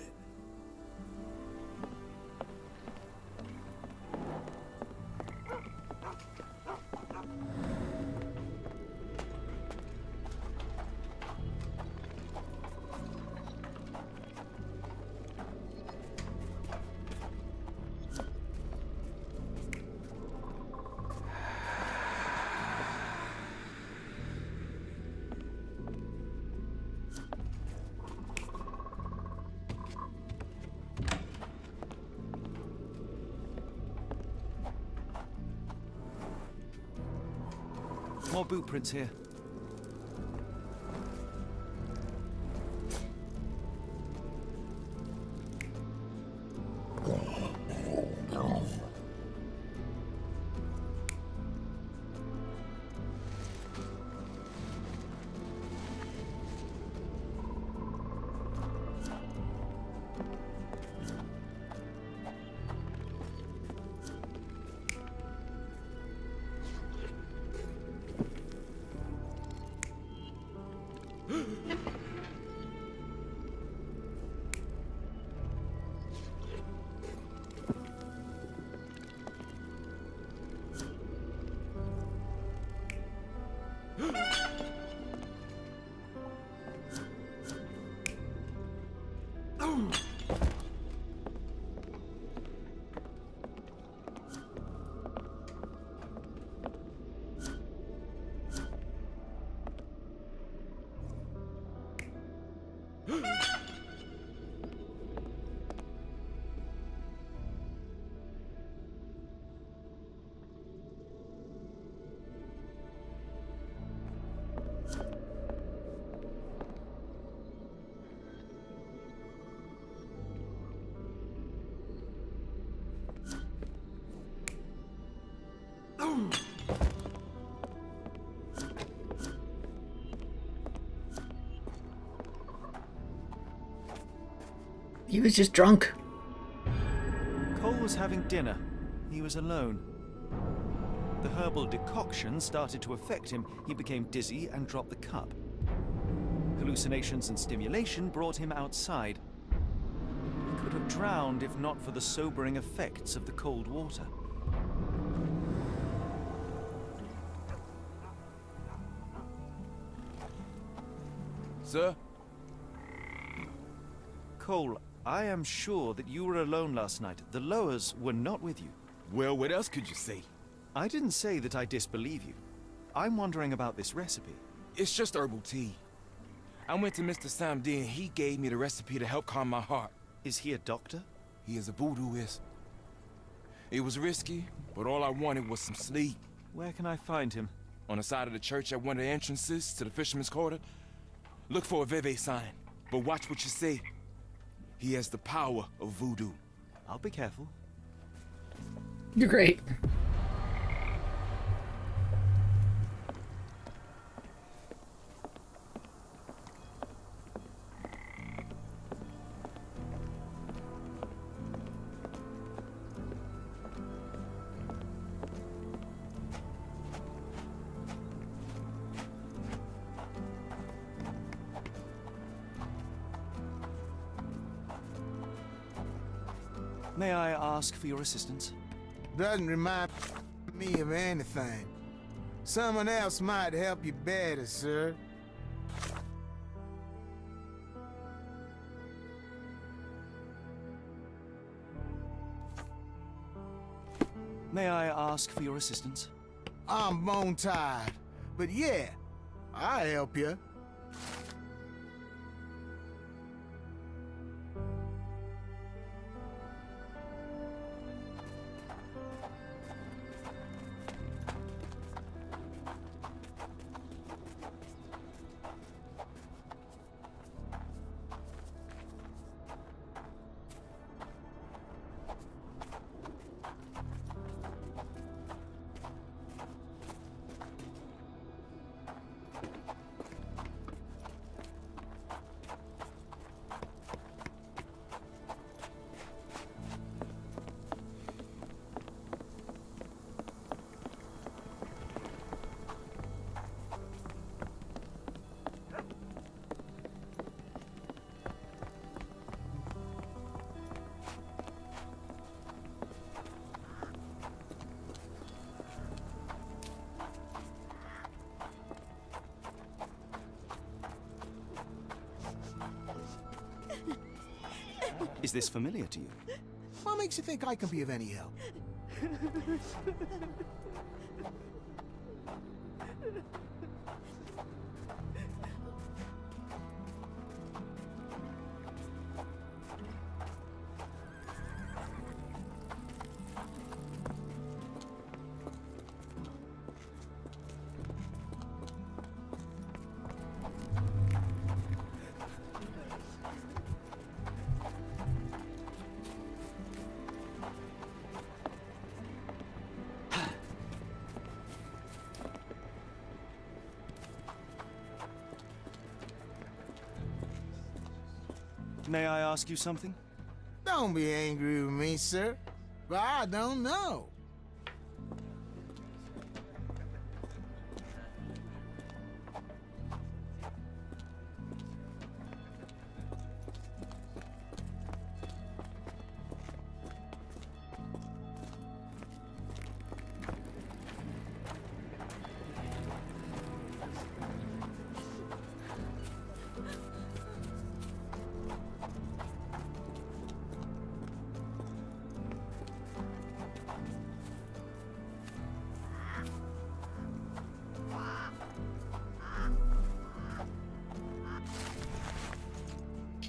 More boot prints here. He was just drunk. Cole was having dinner. He was alone. The herbal decoction started to affect him. He became dizzy and dropped the cup. Hallucinations and stimulation brought him outside. He could have drowned if not for the sobering effects of the cold water. Sir? Cole, I am sure that you were alone last night. The Lowers were not with you. Well, what else could you say? I didn't say that I disbelieve you. I'm wondering about this recipe. It's just herbal tea. I went to Mr. Samdi and he gave me the recipe to help calm my heart. Is he a doctor? He is a voodooist. It was risky, but all I wanted was some sleep. Where can I find him? On the side of the church at one of the entrances to the Fisherman's Quarter. Look for a Veve sign, but watch what you say. He has the power of voodoo. I'll be careful. You're great. May I ask for your assistance? Doesn't remind me of anything. Someone else might help you better, sir. May I ask for your assistance? I'm bone tired, but yeah, I'll help you. Is this familiar to you? What makes you think I can be of any help? May I ask you something? Don't be angry with me, sir, but I don't know.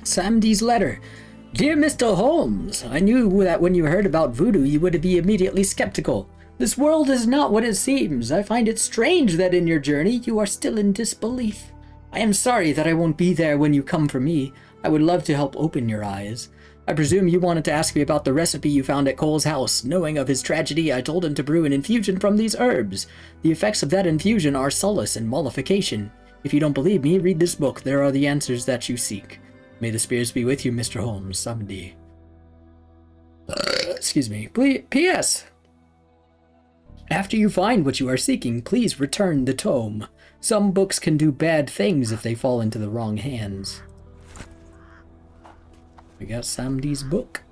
Samdi's letter. Dear Mr. Holmes, I knew that when you heard about voodoo you would be immediately skeptical. This world is not what it seems. I find it strange that in your journey you are still in disbelief. I am sorry that I won't be there when you come for me. I would love to help open your eyes. I presume you wanted to ask me about the recipe you found at Cole's house. Knowing of his tragedy, I told him to brew an infusion from these herbs. The effects of that infusion are solace and mollification. If you don't believe me, read this book. There are the answers that you seek. May the spirits be with you, Mr. Holmes. Samdi. Excuse me. P.S. After you find what you are seeking, please return the tome. Some books can do bad things if they fall into the wrong hands. We got Samdi's book.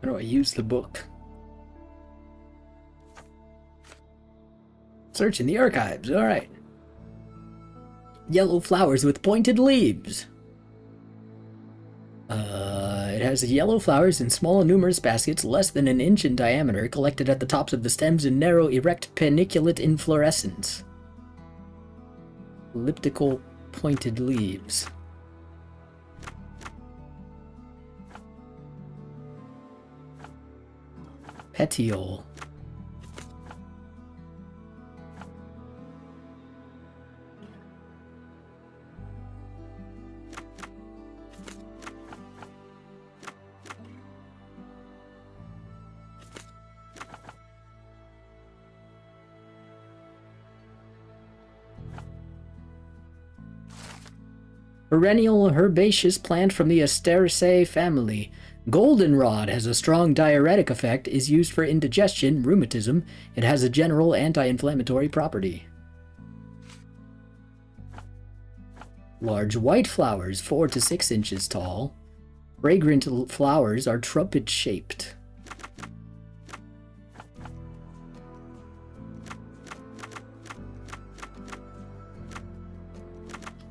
How do I use the book? Search in the archives, alright. Yellow flowers with pointed leaves. It has yellow flowers in small and numerous baskets less than an inch in diameter, collected at the tops of the stems in narrow, erect, paniculate inflorescence. Elliptical pointed leaves. Petiole. Perennial herbaceous plant from the Asteraceae family. Goldenrod has a strong diuretic effect, is used for indigestion, rheumatism. It has a general anti-inflammatory property. Large white flowers, 4 to 6 inches tall. Fragrant flowers are trumpet-shaped.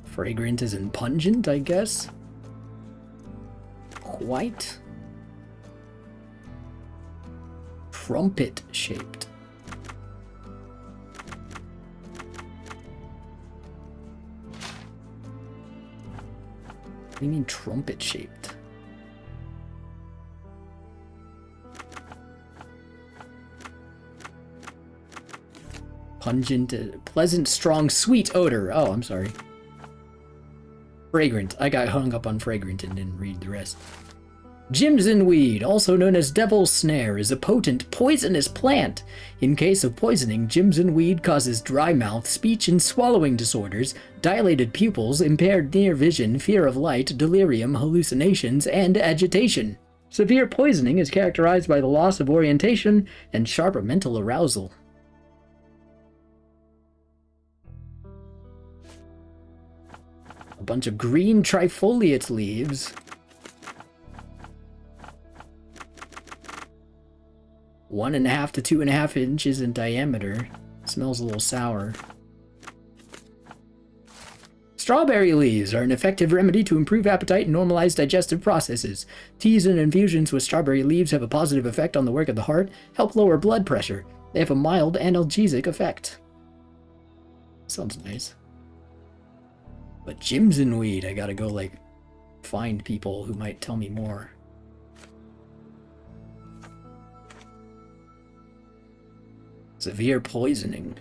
Fragrant as in pungent, I guess. White. Trumpet-shaped. What do you mean trumpet-shaped? Pungent, pleasant, strong, sweet odor. Oh, I'm sorry. Fragrant. I got hung up on fragrant and didn't read the rest. Jimson weed, also known as devil's snare, is a potent, poisonous plant. In case of poisoning, Jimson weed causes dry mouth, speech and swallowing disorders, dilated pupils, impaired near vision, fear of light, delirium, hallucinations, and agitation. Severe poisoning is characterized by the loss of orientation and sharper mental arousal. A bunch of green trifoliate leaves. 1.5 to 2.5 inches in diameter. Smells a little sour. Strawberry leaves are an effective remedy to improve appetite and normalize digestive processes. Teas and infusions with strawberry leaves have a positive effect on the work of the heart, help lower blood pressure. They have a mild analgesic effect. Sounds nice. But Jimson weed, I gotta go, like, find people who might tell me more. Severe poisoning.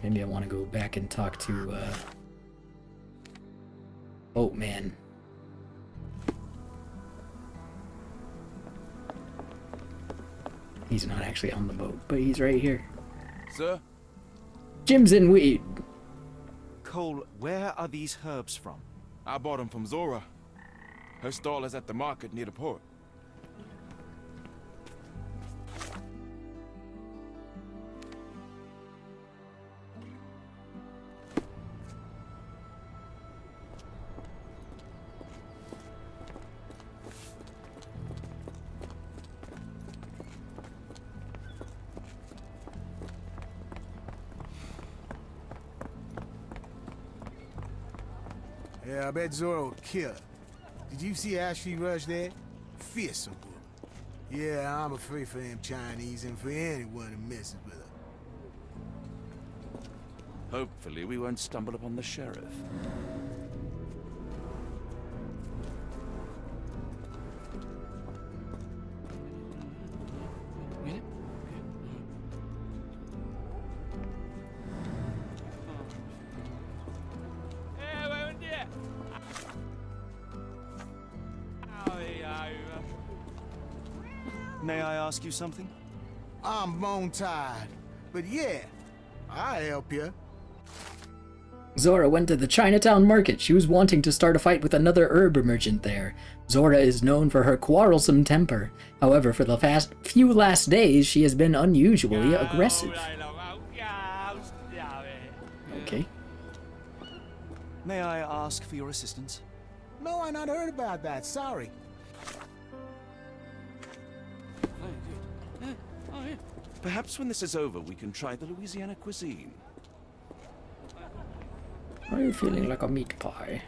Maybe I want to go back and talk to, Boatman. He's not actually on the boat, but he's right here. Sir? Jimson weed. Cole, where are these herbs from? I bought them from Zora. Her stall is at the market near the port. Yeah, I bet Zora would kill her. Did you see Ashley Rush there? Fearsome woman. Yeah, I'm afraid for them Chinese and for anyone who messes with her. Hopefully we won't stumble upon the sheriff. May I ask you something? I'm bone tired, but yeah, I'll help you. Zora went to the Chinatown market. She was wanting to start a fight with another herb merchant there. Zora is known for her quarrelsome temper. However, for the few last days, she has been unusually aggressive. Okay. May I ask for your assistance? No, I not heard about that. Sorry. Perhaps when this is over, we can try the Louisiana cuisine. Are you feeling like a meat pie?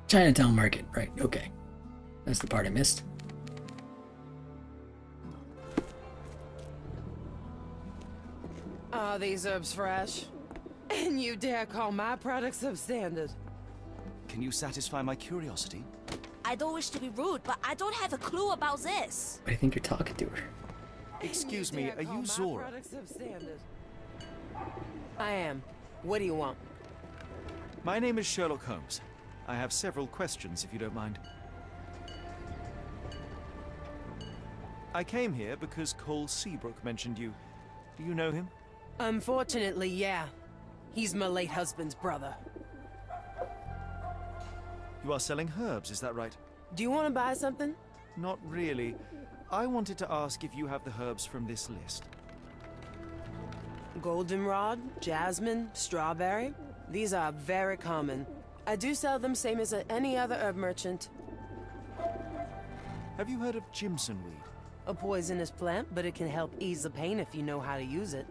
Chinatown Market, right, okay. That's the part I missed. Are these herbs fresh? And you dare call my products substandard? Can you satisfy my curiosity? I don't wish to be rude, but I don't have a clue about this. I think you're talking to her. Excuse me, are you Zora? I am. What do you want? My name is Sherlock Holmes. I have several questions, if you don't mind. I came here because Cole Seabrook mentioned you. Do you know him? Unfortunately, yeah. He's my late husband's brother. You are selling herbs, is that right? Do you want to buy something? Not really. I wanted to ask if you have the herbs from this list. Goldenrod, jasmine, strawberry. These are very common. I do sell them same as any other herb merchant. Have you heard of Jimson weed? A poisonous plant, but it can help ease the pain if you know how to use it.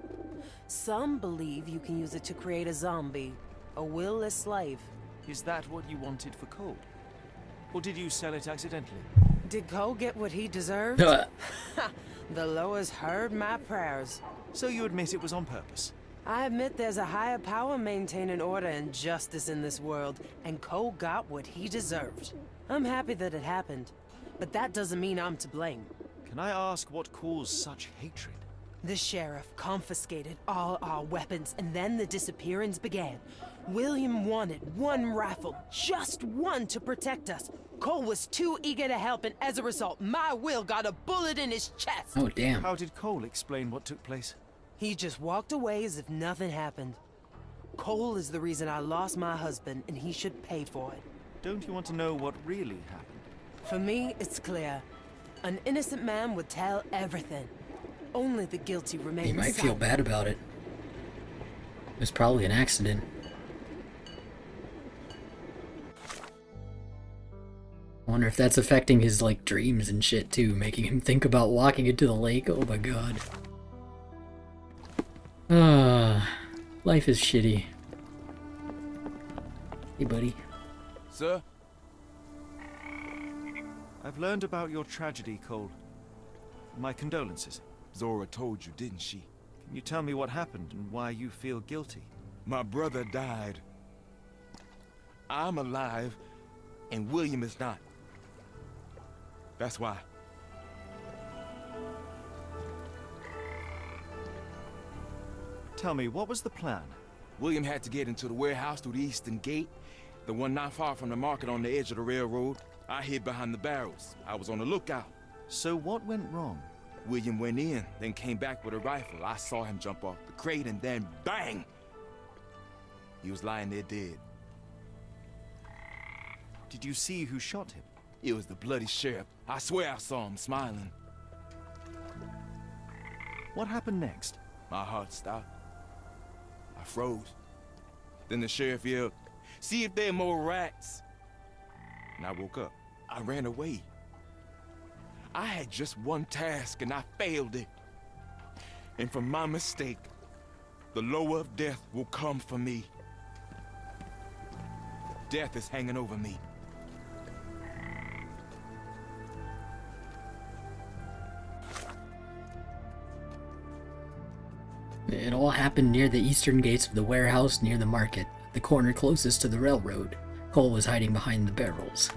Some believe you can use it to create a zombie, a will-less slave. Is that what you wanted for Cole? Or did you sell it accidentally? Did Cole get what he deserved? The Loas heard my prayers. So you admit it was on purpose? I admit there's a higher power maintaining order and justice in this world, and Cole got what he deserved. I'm happy that it happened, but that doesn't mean I'm to blame. Can I ask what caused such hatred? The sheriff confiscated all our weapons, and then the disappearance began. William wanted one rifle, just one, to protect us. Cole was too eager to help, and as a result, my Will got a bullet in his chest. Oh, damn. How did Cole explain what took place? He just walked away as if nothing happened. Cole is the reason I lost my husband, and he should pay for it. Don't you want to know what really happened? For me, it's clear. An innocent man would tell everything. Only the guilty remain He might silent. feel bad about it. It was probably an accident. I wonder if that's affecting his, like, dreams and shit, too, making him think about walking into the lake. Oh my god. Life is shitty. Hey, buddy. Sir? I've learned about your tragedy, Cole. My condolences. Zora told you, didn't she? Can you tell me what happened and why you feel guilty? My brother died. I'm alive, and William is not. That's why. Tell me, what was the plan? William had to get into the warehouse through the eastern gate, the one not far from the market on the edge of the railroad. I hid behind the barrels. I was on the lookout. So what went wrong? William went in, then came back with a rifle. I saw him jump off the crate, and then bang! He was lying there dead. Did you see who shot him? It was the bloody sheriff. I swear I saw him smiling. What happened next? My heart stopped. I froze. Then the sheriff yelled, "See if there are more rats." And I woke up. I ran away. I had just one task and I failed it. And from my mistake, the lower of death will come for me. Death is hanging over me. It all happened near the eastern gates of the warehouse near the market, the corner closest to the railroad. Cole was hiding behind the barrels.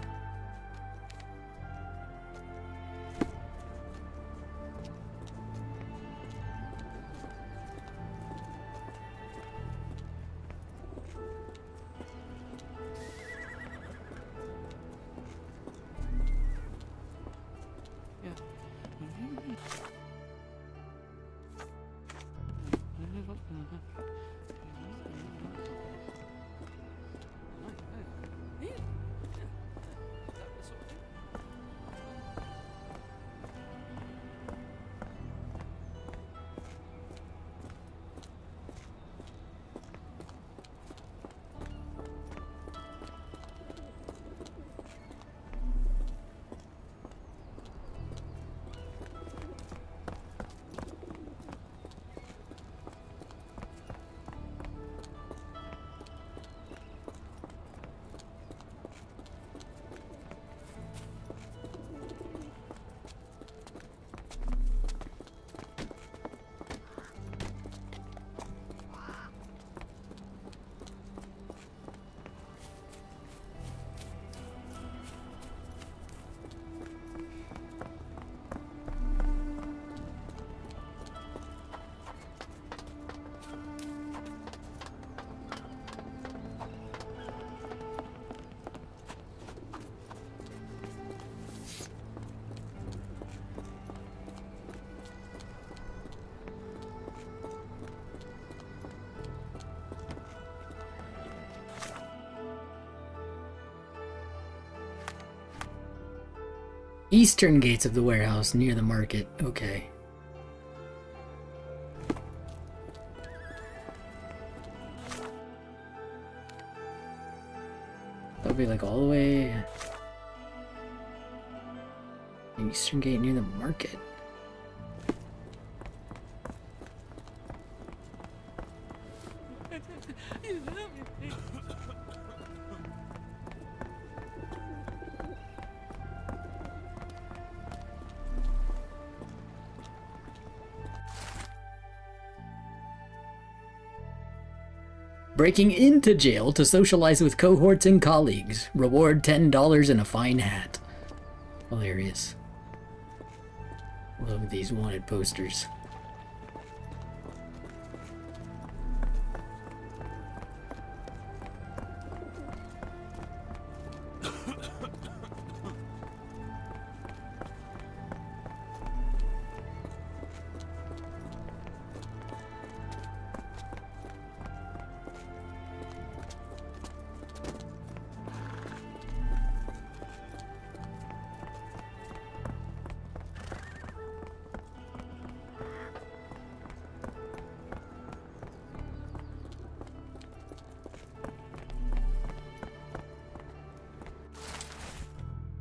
Eastern gates of the warehouse near the market. Okay. That would be like all the way. Eastern gate near the market. Breaking into jail to socialize with cohorts and colleagues. Reward $10 and a fine hat. Hilarious. Love these wanted posters.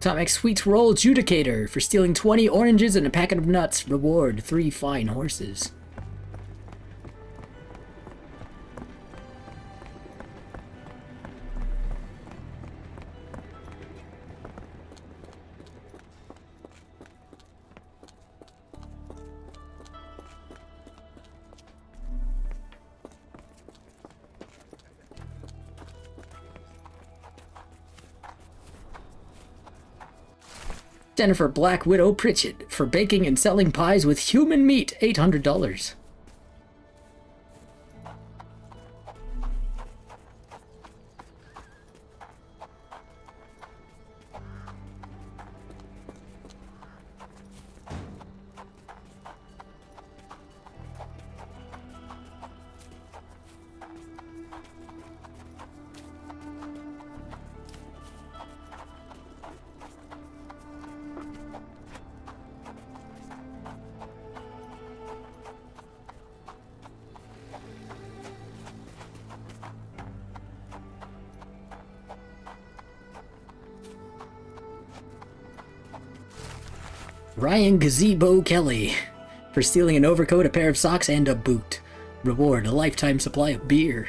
Atomic Sweets Roll Adjudicator for stealing 20 oranges and a packet of nuts. Reward 3 fine horses. Jennifer Black Widow Pritchett for baking and selling pies with human meat. $800. Ryan Gazebo Kelly for stealing an overcoat, a pair of socks, and a boot. Reward, a lifetime supply of beer.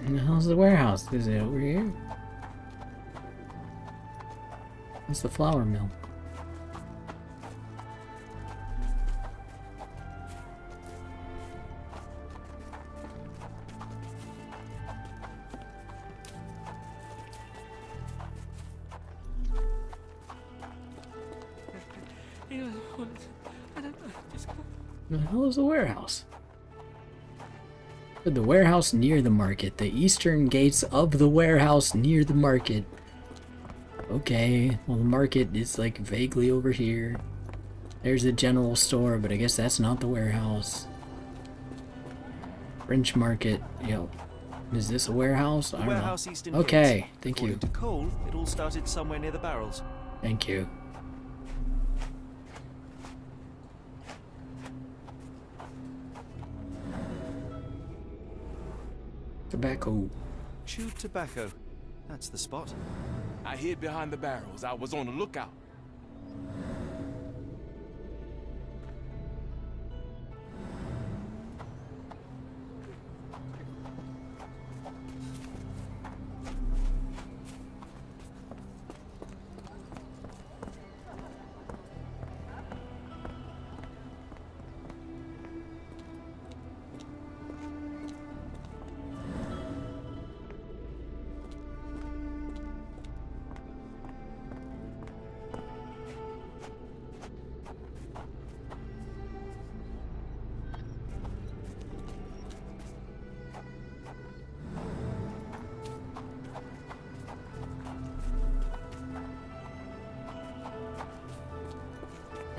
Where the hell's the warehouse? Is it over here? It's the flour mill. The hell is the warehouse? The warehouse near the market. The eastern gates of the warehouse near the market. Okay, well the market is like vaguely over here. There's a general store, but I guess that's not the warehouse. French market. Yo, is this a warehouse? I don't Warehouse know. Eastern Okay, Gates. thank you. According to Cole, it all started somewhere near the barrels. Thank you. Tobacco. Chewed tobacco. That's the spot. I hid behind the barrels. I was on the lookout.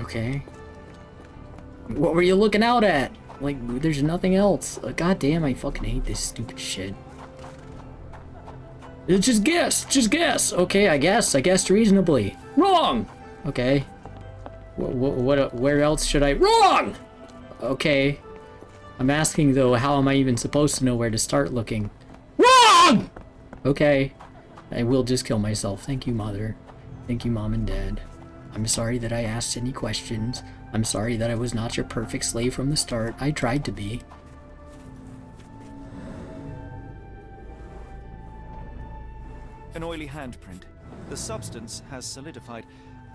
Okay. What were you looking out at? Like, there's nothing else. God damn, I fucking hate this stupid shit. Just guess! Just guess! Okay, I guessed reasonably. Wrong! Okay. Where else should I... Wrong! Okay. I'm asking, though, how am I even supposed to know where to start looking? Wrong! Okay. I will just kill myself. Thank you, Mother. Thank you, Mom and Dad. I'm sorry that I asked any questions. I'm sorry that I was not your perfect slave from the start. I tried to be. An oily handprint. The substance has solidified.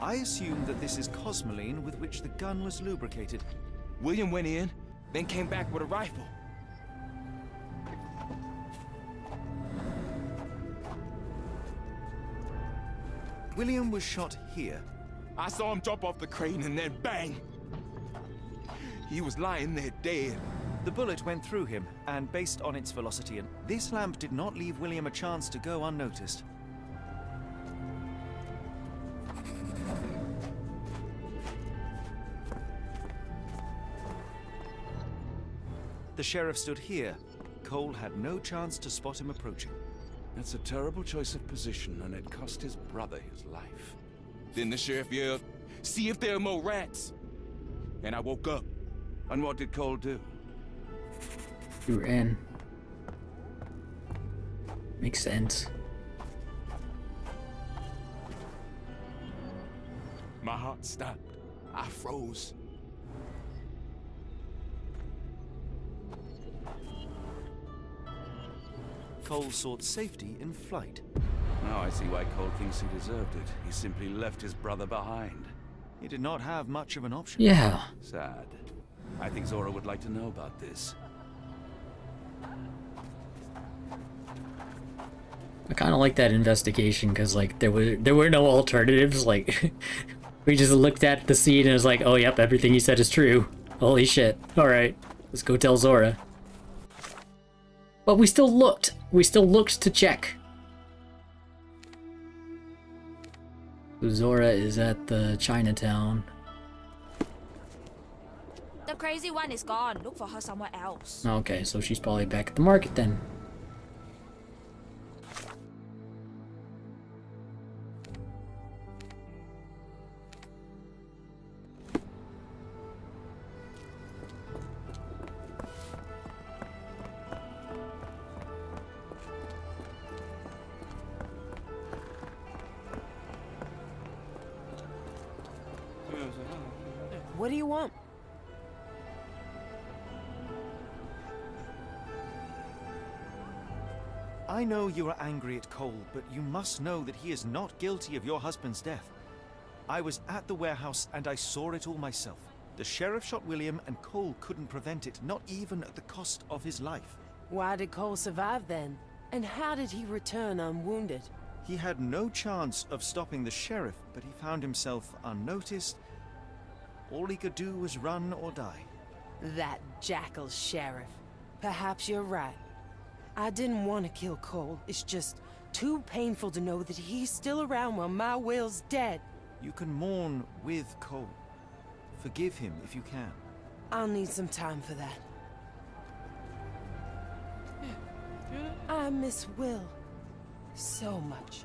I assume that this is cosmoline with which the gun was lubricated. William went in, then came back with a rifle. William was shot here. I saw him jump off the crane and then bang! He was lying there dead. The bullet went through him, and based on its velocity, this lamp did not leave William a chance to go unnoticed. The sheriff stood here. Cole had no chance to spot him approaching. That's a terrible choice of position, and it cost his brother his life. Then the sheriff yelled, "See if there are more rats!" And I woke up. And what did Cole do? You ran. Makes sense. My heart stopped. I froze. Cole sought safety in flight. Now I see why Cole thinks he deserved it. He simply left his brother behind. He did not have much of an option. Yeah. Sad. I think Zora would like to know about this. I kind of like that investigation because like there were no alternatives. Like we just looked at the scene and it was like, oh yep, everything you said is true. Holy shit! All right, let's go tell Zora. But we still looked. We still looked to check. Zora is at the Chinatown. The crazy one is gone. Look for her somewhere else. Okay, so she's probably back at the market then. What do you want? I know you are angry at Cole, but you must know that he is not guilty of your husband's death. I was at the warehouse and I saw it all myself. The sheriff shot William and Cole couldn't prevent it, not even at the cost of his life. Why did Cole survive then? And how did he return unwounded? He had no chance of stopping the sheriff, but he found himself unnoticed. All he could do was run or die. That jackal sheriff. Perhaps you're right. I didn't want to kill Cole. It's just too painful to know that he's still around while my Will's dead. You can mourn with Cole. Forgive him if you can. I'll need some time for that. I miss Will so much.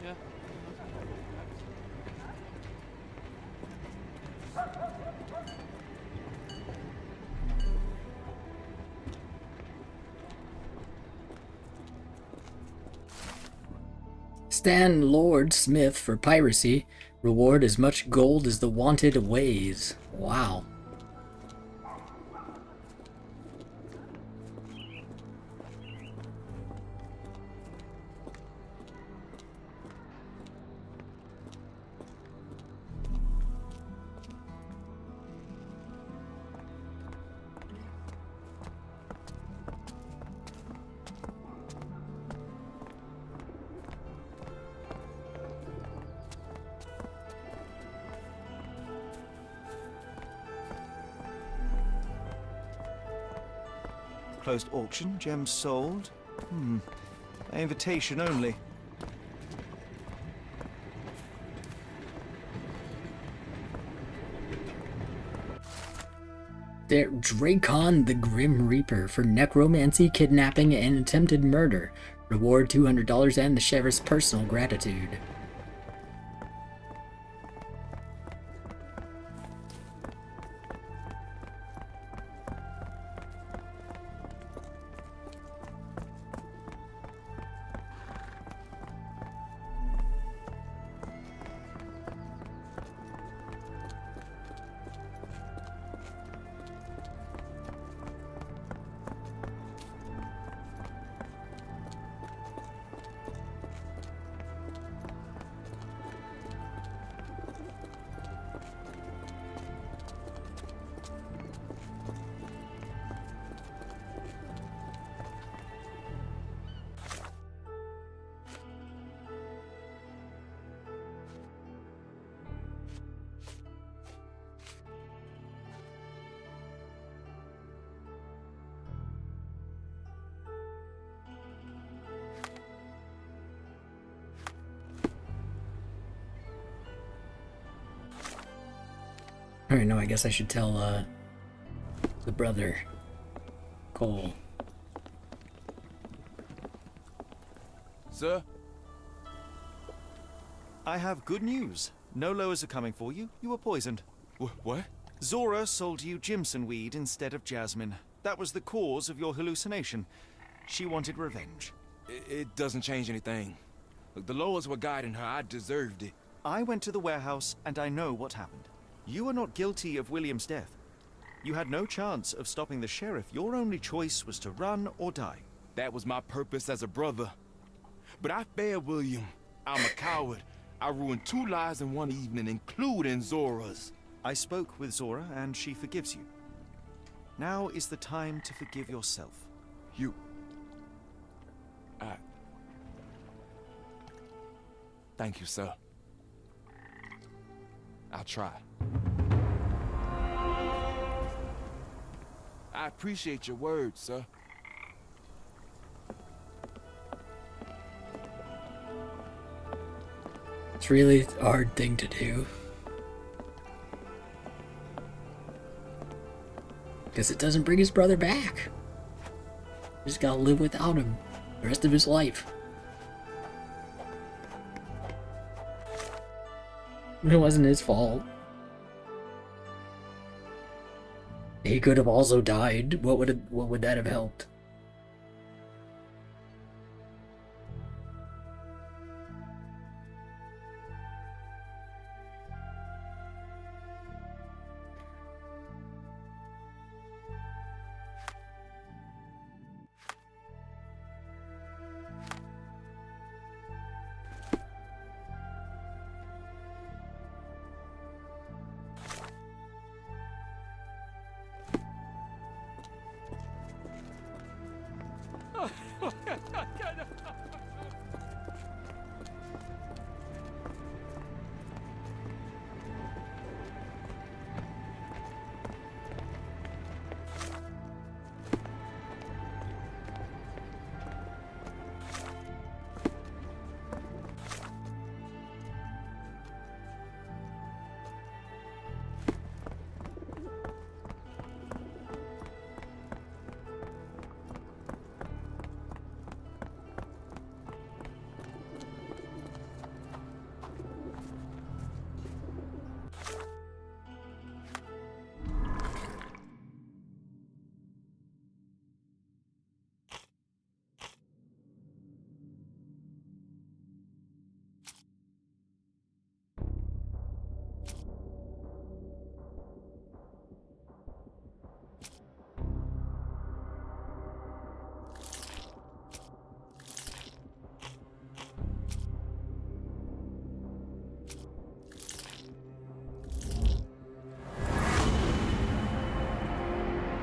Yeah. Stan Lord Smith for piracy. Reward as much gold as the wanted weighs. Wow. Closed auction, gems sold. Invitation only. Dracon the Grim Reaper for necromancy, kidnapping, and attempted murder. Reward $200 and the sheriff's personal gratitude. Alright, no, I guess I should tell, the brother, Cole. Sir? I have good news. No lowers are coming for you. You were poisoned. What? Zora sold you Jimson weed instead of jasmine. That was the cause of your hallucination. She wanted revenge. It doesn't change anything. Look, the Loas were guiding her. I deserved it. I went to the warehouse and I know what happened. You are not guilty of William's death. You had no chance of stopping the sheriff. Your only choice was to run or die. That was my purpose as a brother. But I failed William. I'm a coward. I ruined 2 lives in one evening, including Zora's. I spoke with Zora and she forgives you. Now is the time to forgive yourself. You... Thank you, sir. I'll try. I appreciate your words, sir. It's really a hard thing to do. Because it doesn't bring his brother back. He's just gotta live without him the rest of his life. It wasn't his fault. He could have also died. What would that have helped?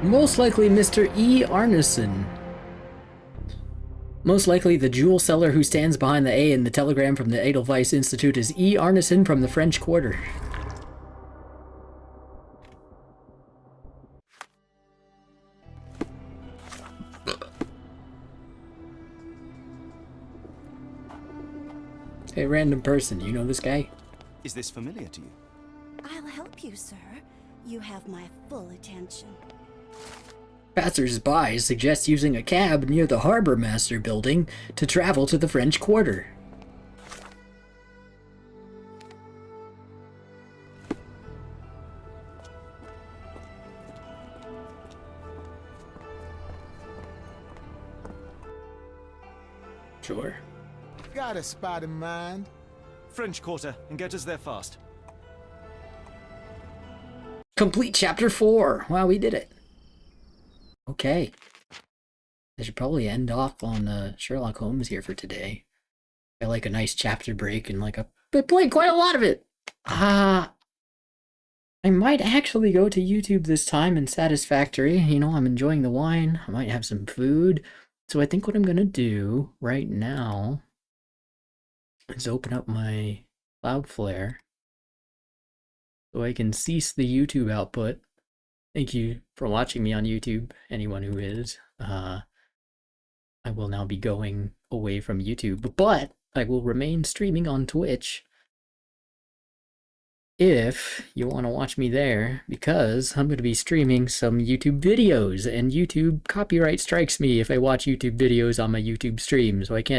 Most likely Mr. E. Arneson. Most likely the jewel seller who stands behind the A in the telegram from the Edelweiss Institute is E. Arneson from the French Quarter. Hey, random person, you know this guy? Is this familiar to you? I'll help you, sir. You have my full attention. Passers-by suggest using a cab near the Harbor Master building to travel to the French Quarter. Sure. Got a spot in mind. French Quarter, and get us there fast. Complete Chapter 4! Wow, we did it. Okay. I should probably end off on Sherlock Holmes here for today. I like a nice chapter break and like I played quite a lot of it. I might actually go to YouTube this time in Satisfactory. You know, I'm enjoying the wine. I might have some food. So I think what I'm gonna do right now is open up my Cloudflare so I can cease the YouTube output. Thank you for watching me on YouTube, anyone who is. I will now be going away from YouTube, but I will remain streaming on Twitch if you want to watch me there, because I'm going to be streaming some YouTube videos, and YouTube copyright strikes me if I watch YouTube videos on my YouTube stream, so I can't